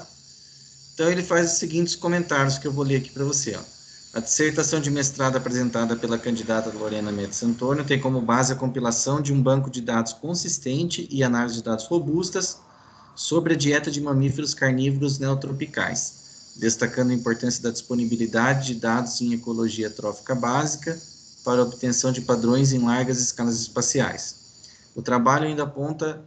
Speaker 1: Então, ele faz os seguintes comentários que eu vou ler aqui para você, ó. A dissertação de mestrado apresentada pela candidata Lorena Médici Antônio tem como base a compilação de um banco de dados consistente e análise de dados robustas sobre a dieta de mamíferos carnívoros neotropicais, destacando a importância da disponibilidade de dados em ecologia trófica básica para a obtenção de padrões em largas escalas espaciais. O trabalho ainda aponta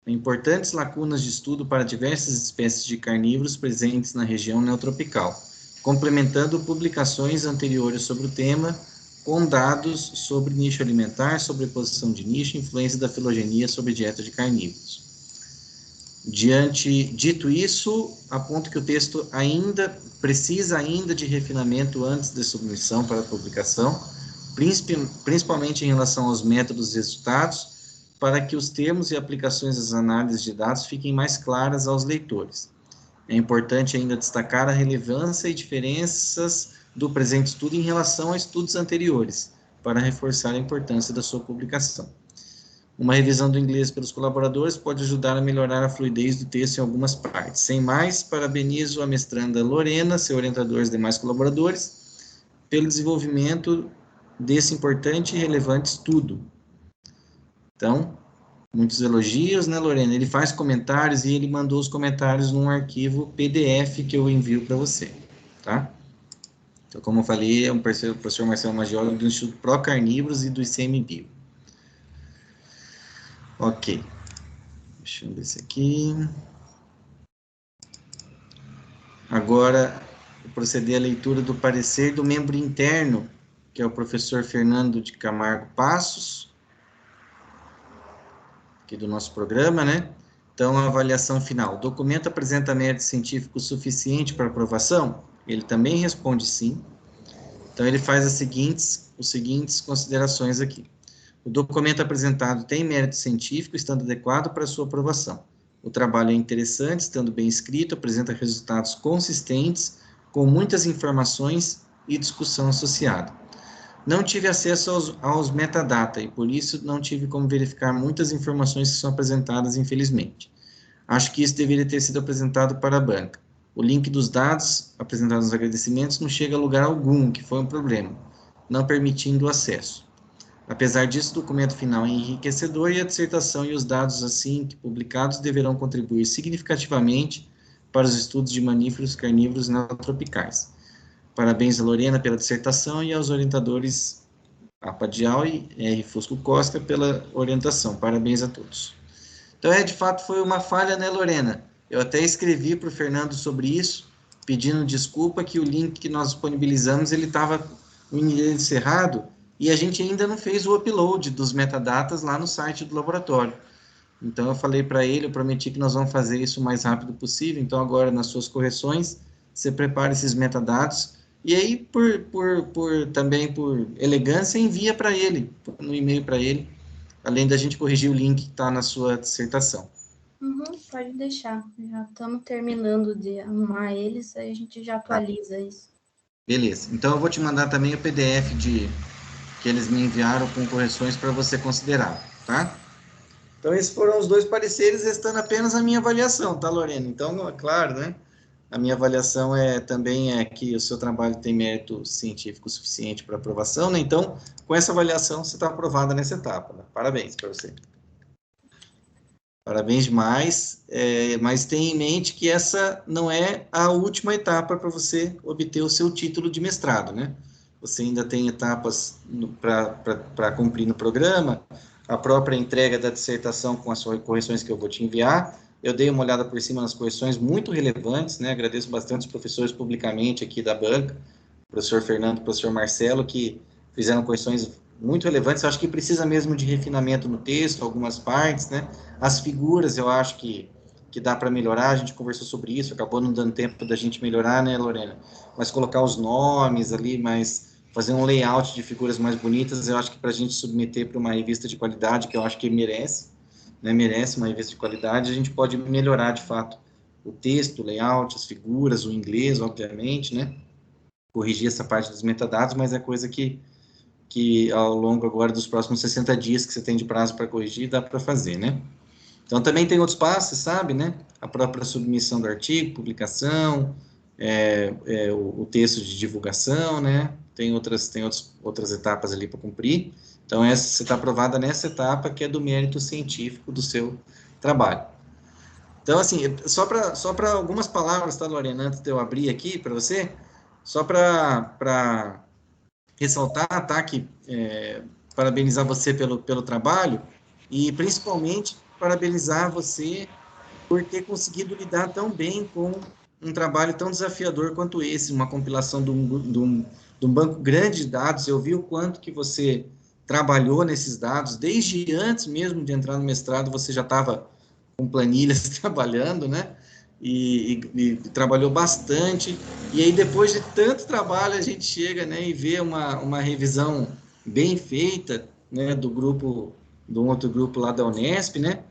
Speaker 1: importantes lacunas de estudo para diversas espécies de carnívoros presentes na região neotropical, complementando publicações anteriores sobre o tema, com dados sobre nicho alimentar, sobreposição de nicho, influência da filogenia sobre dieta de carnívoros. Dito isso, aponto que o texto precisa de refinamento antes da submissão para a publicação, principalmente em relação aos métodos e resultados, para que os termos e aplicações das análises de dados fiquem mais claras aos leitores. É importante ainda destacar a relevância e diferenças do presente estudo em relação a estudos anteriores, para reforçar a importância da sua publicação. Uma revisão do inglês pelos colaboradores pode ajudar a melhorar a fluidez do texto em algumas partes. Sem mais, parabenizo a mestranda Lorena, seu orientador e os demais colaboradores, pelo desenvolvimento desse importante e relevante estudo. Então, muitos elogios, né, Lorena? Ele faz comentários e ele mandou os comentários num arquivo PDF que eu envio para você, tá? Então, como eu falei, é um professor Marcelo Maggioli do Instituto Pro Carnívoros e do ICMBio. Ok. Deixa eu ver esse aqui. Agora, vou proceder à leitura do parecer do membro interno, que é o professor Fernando de Camargo Passos, aqui do nosso programa, né? Então, a avaliação final. O documento apresenta mérito científico suficiente para aprovação? Ele também responde sim. Então, ele faz as seguintes considerações aqui. O documento apresentado tem mérito científico, estando adequado para sua aprovação. O trabalho é interessante, estando bem escrito, apresenta resultados consistentes, com muitas informações e discussão associada. Não tive acesso aos metadata e, por isso, não tive como verificar muitas informações que são apresentadas, infelizmente. Acho que isso deveria ter sido apresentado para a banca. O link dos dados apresentados nos agradecimentos não chega a lugar algum, que foi um problema, não permitindo o acesso. Apesar disso, o documento final é enriquecedor e a dissertação e os dados assim publicados deverão contribuir significativamente para os estudos de mamíferos carnívoros neotropicais. Parabéns a Lorena pela dissertação e aos orientadores Apadial e R. Fusco Costa pela orientação. Parabéns a todos. Então, de fato, foi uma falha, né, Lorena? Eu até escrevi para o Fernando sobre isso, pedindo desculpa que o link que nós disponibilizamos, ele estava o endereço errado, e a gente ainda não fez o upload dos metadatas lá no site do laboratório. Então, eu falei para ele, eu prometi que nós vamos fazer isso o mais rápido possível. Então, agora, nas suas correções, você prepara esses metadados, e aí, também por elegância, envia para ele, no e-mail para ele, além da gente corrigir o link que está na sua dissertação.
Speaker 2: Pode deixar. Já estamos terminando de arrumar eles, aí a gente já atualiza isso.
Speaker 1: Beleza. Então, eu vou te mandar também o PDF que eles me enviaram com correções para você considerar, tá? Então, esses foram os dois pareceres, restando apenas a minha avaliação, tá, Lorena? Então, é claro, né? A minha avaliação também é que o seu trabalho tem mérito científico suficiente para aprovação, né? Então, com essa avaliação, você está aprovada nessa etapa, né? Parabéns para você. Parabéns demais, mas tenha em mente que essa não é a última etapa para você obter o seu título de mestrado, né? Você ainda tem etapas para cumprir no programa, a própria entrega da dissertação com as correções que eu vou te enviar. Eu dei uma olhada por cima nas correções muito relevantes, né? Agradeço bastante os professores publicamente aqui da banca, o professor Fernando e o professor Marcelo, que fizeram correções muito relevantes. Eu acho que precisa mesmo de refinamento no texto, algumas partes, né? As figuras, eu acho que dá para melhorar, a gente conversou sobre isso, acabou não dando tempo da gente melhorar, né, Lorena? Mas colocar os nomes ali mais fazer um layout de figuras mais bonitas, eu acho que para a gente submeter para uma revista de qualidade, que eu acho que merece, né, merece uma revista de qualidade, a gente pode melhorar, de fato, o texto, o layout, as figuras, o inglês, obviamente, né, corrigir essa parte dos metadados, mas é coisa que ao longo agora dos próximos 60 dias que você tem de prazo para corrigir, dá para fazer, né? Então, também tem outros passos, sabe, né? A própria submissão do artigo, publicação, o texto de divulgação, né? Tem outras etapas ali para cumprir. Então, você está aprovada nessa etapa, que é do mérito científico do seu trabalho. Então, assim, só para algumas palavras, tá, Lorena, antes de eu abrir aqui para você, só para ressaltar, tá, que parabenizar você pelo trabalho e, principalmente, parabenizar você por ter conseguido lidar tão bem com um trabalho tão desafiador quanto esse, uma compilação de um banco grande de dados. Eu vi o quanto que você trabalhou nesses dados, desde antes mesmo de entrar no mestrado, você já estava com planilhas trabalhando, né? E trabalhou bastante. E aí, depois de tanto trabalho, a gente chega, né, e vê uma revisão bem feita, né, do outro grupo lá da Unesp, né?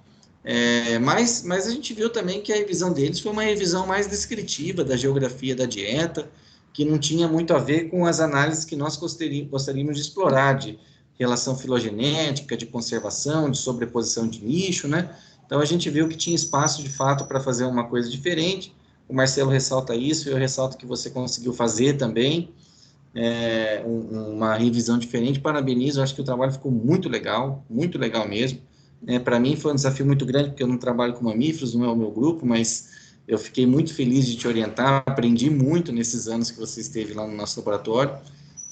Speaker 1: Mas a gente viu também que a revisão deles foi uma revisão mais descritiva da geografia da dieta, que não tinha muito a ver com as análises que nós gostaríamos de explorar, de relação filogenética, de conservação, de sobreposição de nicho, né? Então, a gente viu que tinha espaço, de fato, para fazer uma coisa diferente. O Marcelo ressalta isso, e eu ressalto que você conseguiu fazer também uma revisão diferente. Parabenizo, acho que o trabalho ficou muito legal mesmo. Para mim foi um desafio muito grande, porque eu não trabalho com mamíferos, não é o meu grupo, mas eu fiquei muito feliz de te orientar, aprendi muito nesses anos que você esteve lá no nosso laboratório.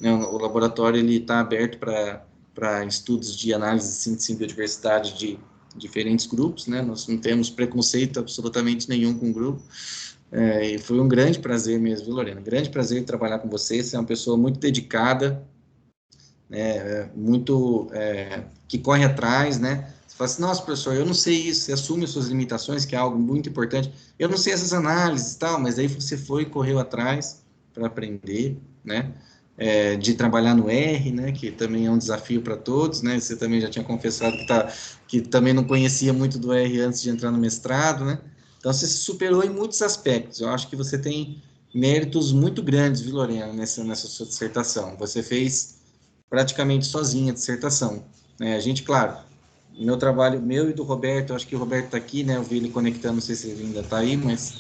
Speaker 1: O laboratório está aberto para estudos de análise de síntese em biodiversidade de diferentes grupos, né? Nós não temos preconceito absolutamente nenhum com o grupo. E foi um grande prazer mesmo, viu, Lorena? Grande prazer trabalhar com você. Você é uma pessoa muito dedicada, que corre atrás, né? Você fala assim, nossa, professor, eu não sei isso. Você assume as suas limitações, que é algo muito importante. Eu não sei essas análises e tal, mas aí você foi e correu atrás para aprender, né? De trabalhar no R, né? Que também é um desafio para todos, né? Você também já tinha confessado que também não conhecia muito do R antes de entrar no mestrado, né? Então, você se superou em muitos aspectos. Eu acho que você tem méritos muito grandes, viu, Lorena, nessa sua dissertação. Você fez praticamente sozinha a dissertação, né? A gente, claro, meu trabalho, meu e do Roberto, acho que o Roberto está aqui, né? Eu vi ele conectando, não sei se ele ainda está aí, mas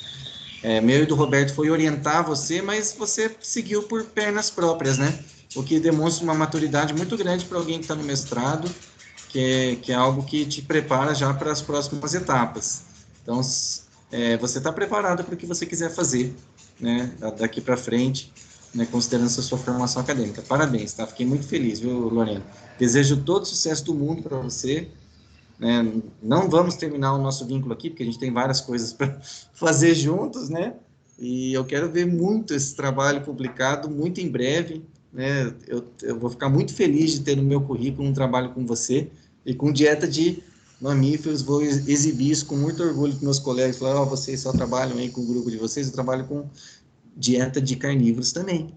Speaker 1: meu e do Roberto foi orientar você, mas você seguiu por pernas próprias, né? O que demonstra uma maturidade muito grande para alguém que está no mestrado, que é algo que te prepara já para as próximas etapas. Então, você está preparado para o que você quiser fazer, né? Daqui para frente, né? Considerando a sua formação acadêmica. Parabéns, tá? Fiquei muito feliz, viu, Lorena? Desejo todo o sucesso do mundo para você, né? Não vamos terminar o nosso vínculo aqui, porque a gente tem várias coisas para fazer juntos, né? E eu quero ver muito esse trabalho publicado, muito em breve, né? Eu vou ficar muito feliz de ter no meu currículo um trabalho com você e com dieta de mamíferos. Vou exibir isso com muito orgulho para meus colegas. Falar, oh, vocês só trabalham aí com o grupo de vocês, eu trabalho com dieta de carnívoros também.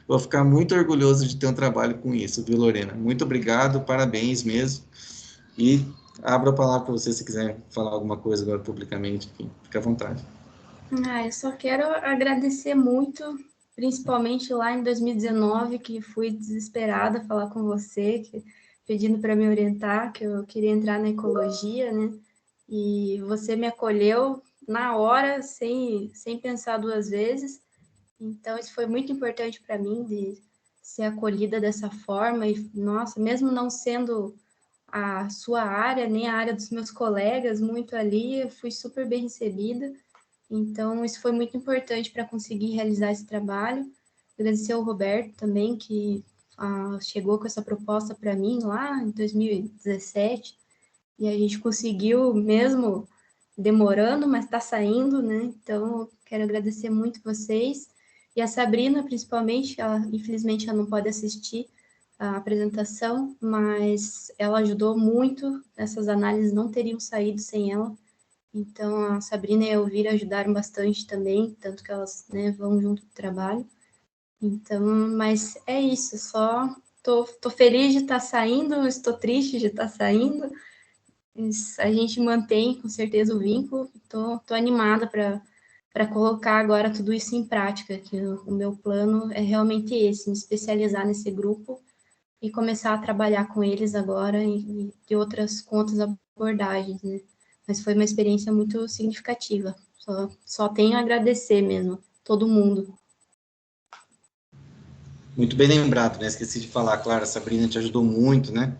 Speaker 1: Vou ficar muito orgulhoso de ter um trabalho com isso, viu, Lorena? Muito obrigado, parabéns mesmo. E abro a palavra para você se quiser falar alguma coisa agora publicamente. Aqui. Fique à vontade.
Speaker 2: Eu só quero agradecer muito, principalmente lá em 2019, que fui desesperada falar com você, pedindo para me orientar, que eu queria entrar na ecologia, né? E você me acolheu na hora, sem pensar duas vezes. Então, isso foi muito importante para mim, de ser acolhida dessa forma. E, nossa, mesmo não sendo a sua área, nem a área dos meus colegas, muito ali, eu fui super bem recebida. Então, isso foi muito importante para conseguir realizar esse trabalho. Agradecer ao Roberto também, que chegou com essa proposta para mim lá em 2017, e a gente conseguiu, mesmo demorando, mas está saindo, né? Então, quero agradecer muito vocês. E a Sabrina, principalmente, infelizmente ela não pode assistir a apresentação, mas ela ajudou muito, essas análises não teriam saído sem ela. Então, a Sabrina e a Elvira ajudaram bastante também, tanto que elas, né, vão junto do trabalho. Então, mas é isso, só tô feliz de estar saindo, estou triste de estar saindo. A gente mantém com certeza o vínculo. Tô animada para colocar agora tudo isso em prática, que o meu plano é realmente esse, me especializar nesse grupo e começar a trabalhar com eles agora e outras contas abordagens, né? Mas foi uma experiência muito significativa. Só tenho a agradecer mesmo, todo mundo.
Speaker 1: Muito bem lembrado, né? Esqueci de falar, claro, a Sabrina te ajudou muito, né?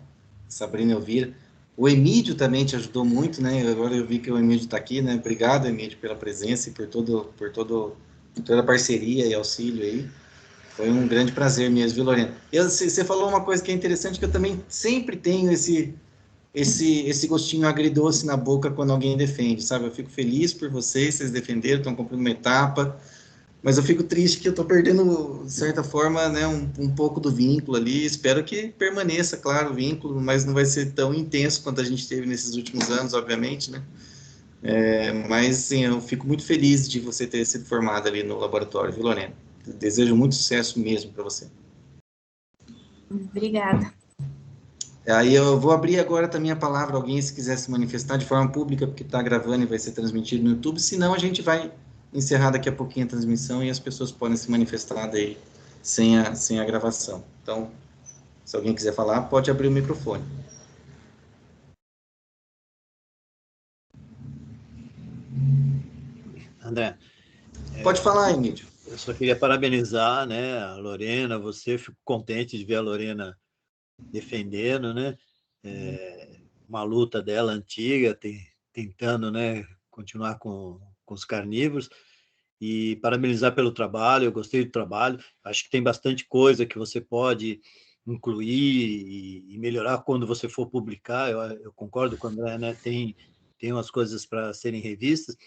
Speaker 1: Sabrina Elvira. O Emílio também te ajudou muito, né? Agora eu vi que o Emílio está aqui, né? Obrigado, Emílio, pela presença e por toda a parceria e auxílio aí. Foi um grande prazer mesmo, viu, Lorena? Você falou uma coisa que é interessante, que eu também sempre tenho esse gostinho agridoce na boca quando alguém defende, sabe? Eu fico feliz por vocês defenderam, estão cumprindo uma etapa, mas eu fico triste que eu estou perdendo, de certa forma, né, um pouco do vínculo ali. Espero que permaneça, claro, o vínculo, mas não vai ser tão intenso quanto a gente teve nesses últimos anos, obviamente, né? Mas, sim, eu fico muito feliz de você ter sido formada ali no laboratório, viu, Lorena? Desejo muito sucesso mesmo para você.
Speaker 2: Obrigada.
Speaker 1: Aí eu vou abrir agora também a palavra a alguém se quiser se manifestar de forma pública, porque está gravando e vai ser transmitido no YouTube. Senão a gente vai encerrar daqui a pouquinho a transmissão e as pessoas podem se manifestar daí sem a gravação. Então, se alguém quiser falar, pode abrir o microfone.
Speaker 3: André,
Speaker 1: Pode falar, Emílio.
Speaker 3: eu só queria parabenizar, né, a Lorena, você, fico contente de ver a Lorena defendendo, né, uma luta dela antiga, tentando, né, continuar com os carnívoros, e parabenizar pelo trabalho, eu gostei do trabalho, acho que tem bastante coisa que você pode incluir e melhorar quando você for publicar, eu concordo com o André, né, tem umas coisas para serem revistas,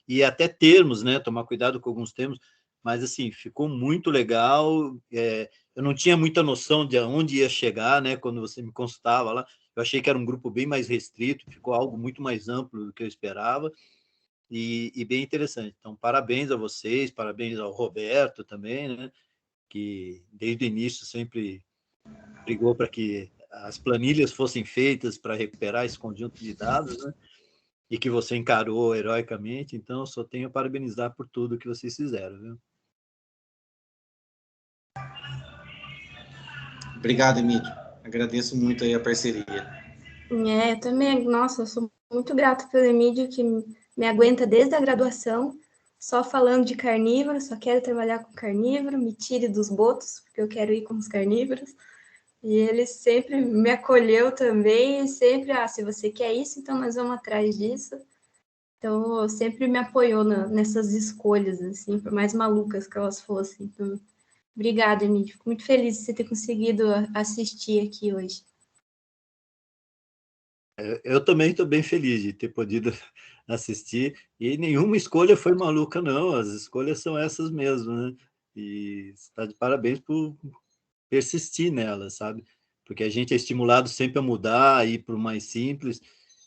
Speaker 3: e até termos, né? Tomar cuidado com alguns termos, mas assim, ficou muito legal. Eu não tinha muita noção de onde ia chegar, né? Quando você me consultava lá, eu achei que era um grupo bem mais restrito, ficou algo muito mais amplo do que eu esperava e bem interessante. Então, parabéns a vocês, parabéns ao Roberto também, né? Que desde o início sempre brigou para que as planilhas fossem feitas para recuperar esse conjunto de dados, né? E que você encarou heroicamente, então só tenho a parabenizar por tudo que vocês fizeram, viu?
Speaker 1: Obrigado, Emílio. Agradeço muito aí a parceria.
Speaker 2: Eu também, nossa, eu sou muito grata pelo Emílio, que me aguenta desde a graduação, só falando de carnívoro, só quero trabalhar com carnívoro, me tire dos botos, porque eu quero ir com os carnívoros. E ele sempre me acolheu também, e sempre, se você quer isso, então nós vamos atrás disso. Então, sempre me apoiou nessas escolhas, assim, por mais malucas que elas fossem. Então, obrigada, Emílio. Fico muito feliz de você ter conseguido assistir aqui hoje.
Speaker 3: Eu também estou bem feliz de ter podido assistir, e nenhuma escolha foi maluca, não, as escolhas são essas mesmo, né? E está de parabéns por persistir nelas, sabe? Porque a gente é estimulado sempre a mudar, a ir para o mais simples,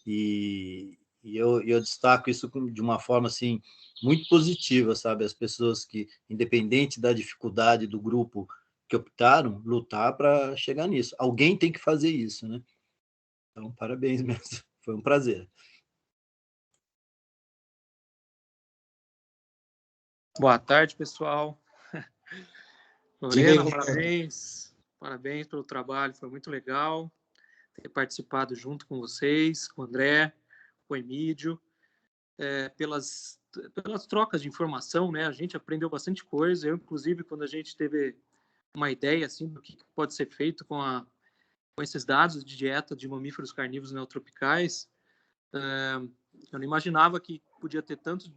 Speaker 3: e eu destaco isso de uma forma assim muito positiva, sabe? As pessoas que, independente da dificuldade do grupo que optaram, lutar para chegar nisso. Alguém tem que fazer isso, né? Então, parabéns mesmo. Foi um prazer.
Speaker 4: Boa tarde, pessoal.
Speaker 1: Diga aí,
Speaker 4: Lorena, parabéns. Parabéns pelo trabalho, foi muito legal ter participado junto com vocês, com o André, com o Emílio, pelas trocas de informação, né? A gente aprendeu bastante coisa. Eu, inclusive, quando a gente teve uma ideia assim do que pode ser feito com esses dados de dieta de mamíferos carnívoros neotropicais, eu não imaginava que podia ter tanto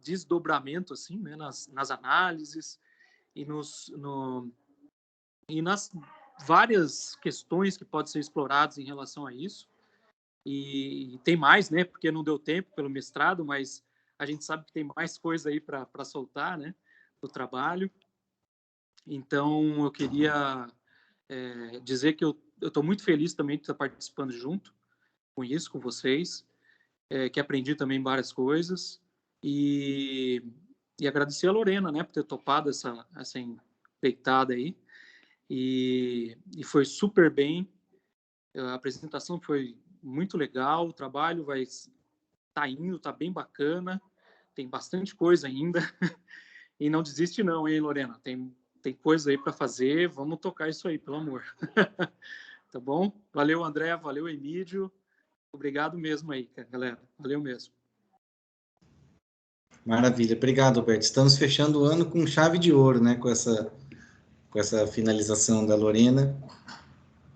Speaker 4: desdobramento assim, né? Nas análises e e nas várias questões que podem ser exploradas em relação a isso. E tem mais, né? Porque não deu tempo pelo mestrado, mas a gente sabe que tem mais coisa aí para soltar, né? Do trabalho. Então, eu queria dizer que eu estou muito feliz também de estar participando junto com isso, com vocês, que aprendi também várias coisas. E agradecer a Lorena, né? Por ter topado essa deitada aí. E foi super bem. A apresentação foi muito legal, o trabalho tá indo, tá bem bacana, tem bastante coisa ainda. E não desiste não, hein, Lorena? Tem coisa aí para fazer, vamos tocar isso aí, pelo amor. Tá bom? Valeu, André, valeu, Emílio. Obrigado mesmo aí, galera. Valeu mesmo.
Speaker 1: Maravilha, obrigado, Alberto. Estamos fechando o ano com chave de ouro, né, com essa finalização da Lorena.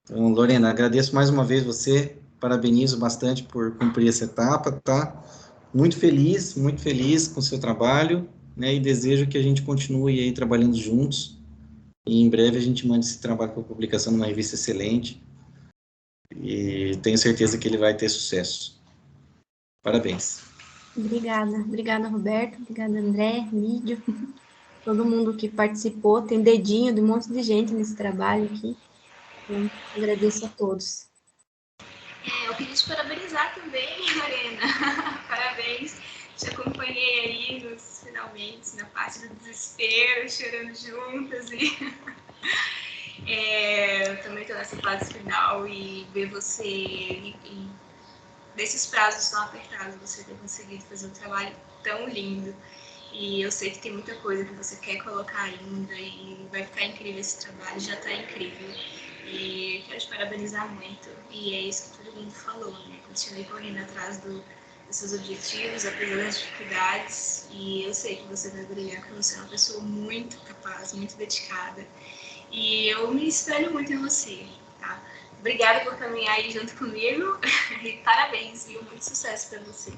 Speaker 1: Então, Lorena, agradeço mais uma vez você, parabenizo bastante por cumprir essa etapa, tá? Muito feliz com o seu trabalho, né, e desejo que a gente continue aí trabalhando juntos, e em breve a gente mande esse trabalho para publicação numa revista excelente, e tenho certeza que ele vai ter sucesso. Parabéns.
Speaker 2: Obrigada, Roberto, obrigada, André, Mídio, todo mundo que participou, tem dedinho de um monte de gente nesse trabalho aqui, então agradeço a todos.
Speaker 5: Eu queria te parabenizar também, Lorena, parabéns, te acompanhei aí nos finalmente, na parte do desespero, chorando juntas, e eu também estou nessa fase final, e ver você, e desses prazos tão apertados, você ter conseguido fazer um trabalho tão lindo. E eu sei que tem muita coisa que você quer colocar ainda, e vai ficar incrível esse trabalho, já está incrível. E quero te parabenizar muito. E é isso que todo mundo falou, né? Continue correndo atrás dos seus objetivos, apesar das dificuldades. E eu sei que você vai brilhar, porque você é uma pessoa muito capaz, muito dedicada. E eu me espelho muito em você, tá? Obrigada por caminhar aí junto comigo. E parabéns, viu? Muito sucesso para você.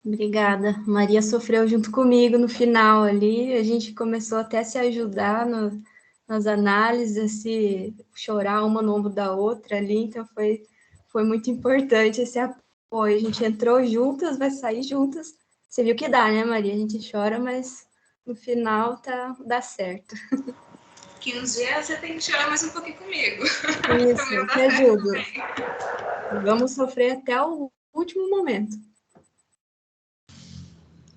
Speaker 2: Obrigada. Maria sofreu junto comigo no final ali, a gente começou até a se ajudar nas análises, a se chorar uma no ombro da outra ali, então foi muito importante esse apoio. A gente entrou juntas, vai sair juntas. Você viu que dá, né, Maria? A gente chora, mas no final dá certo.
Speaker 5: Que uns dias você tem que chorar mais um pouquinho comigo.
Speaker 2: Isso, te ajudo. Vamos sofrer até o último momento.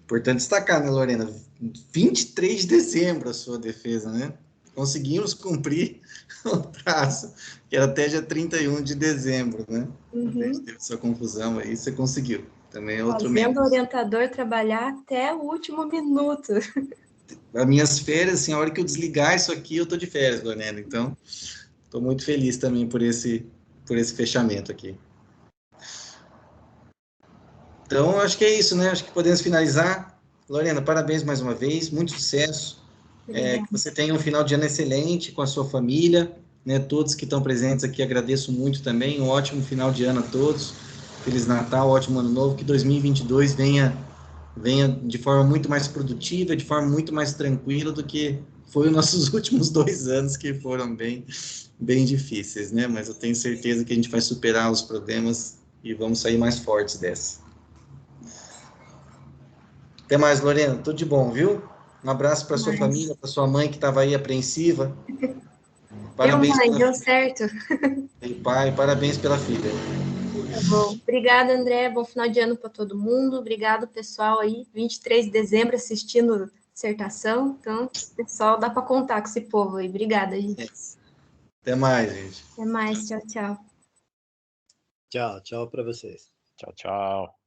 Speaker 1: Importante destacar, né, Lorena? 23 de dezembro a sua defesa, né? Conseguimos cumprir o prazo, que era até dia 31 de dezembro, né? A gente teve essa confusão aí, você conseguiu. Também é outro
Speaker 2: Fazendo
Speaker 1: mérito.
Speaker 2: o orientador trabalhar até o último minuto.
Speaker 1: As minhas férias, assim, a hora que eu desligar isso aqui, eu tô de férias, Lorena. Então, estou muito feliz também por esse fechamento aqui. Então, acho que é isso, né? Acho que podemos finalizar. Lorena, parabéns mais uma vez, muito sucesso. Que você tenha um final de ano excelente com a sua família, né? Todos que estão presentes aqui, agradeço muito também. Um ótimo final de ano a todos. Feliz Natal, ótimo ano novo. Que 2022 venha de forma muito mais produtiva, de forma muito mais tranquila do que foi os nossos últimos 2 anos, que foram bem difíceis, né? Mas eu tenho certeza que a gente vai superar os problemas e vamos sair mais fortes dessa. Até mais, Lorena. Tudo de bom, viu? Um abraço para sua família, para sua mãe que estava aí apreensiva.
Speaker 2: Parabéns, mãe, deu certo.
Speaker 1: E pai, parabéns pela filha.
Speaker 2: Tá bom. Obrigada, André. Bom final de ano para todo mundo. Obrigado, pessoal aí. 23 de dezembro assistindo dissertação. Então, pessoal, dá para contar com esse povo aí. Obrigada, gente.
Speaker 1: Até mais, gente.
Speaker 2: Até mais. Tchau, tchau.
Speaker 3: Tchau para vocês.
Speaker 6: Tchau, tchau.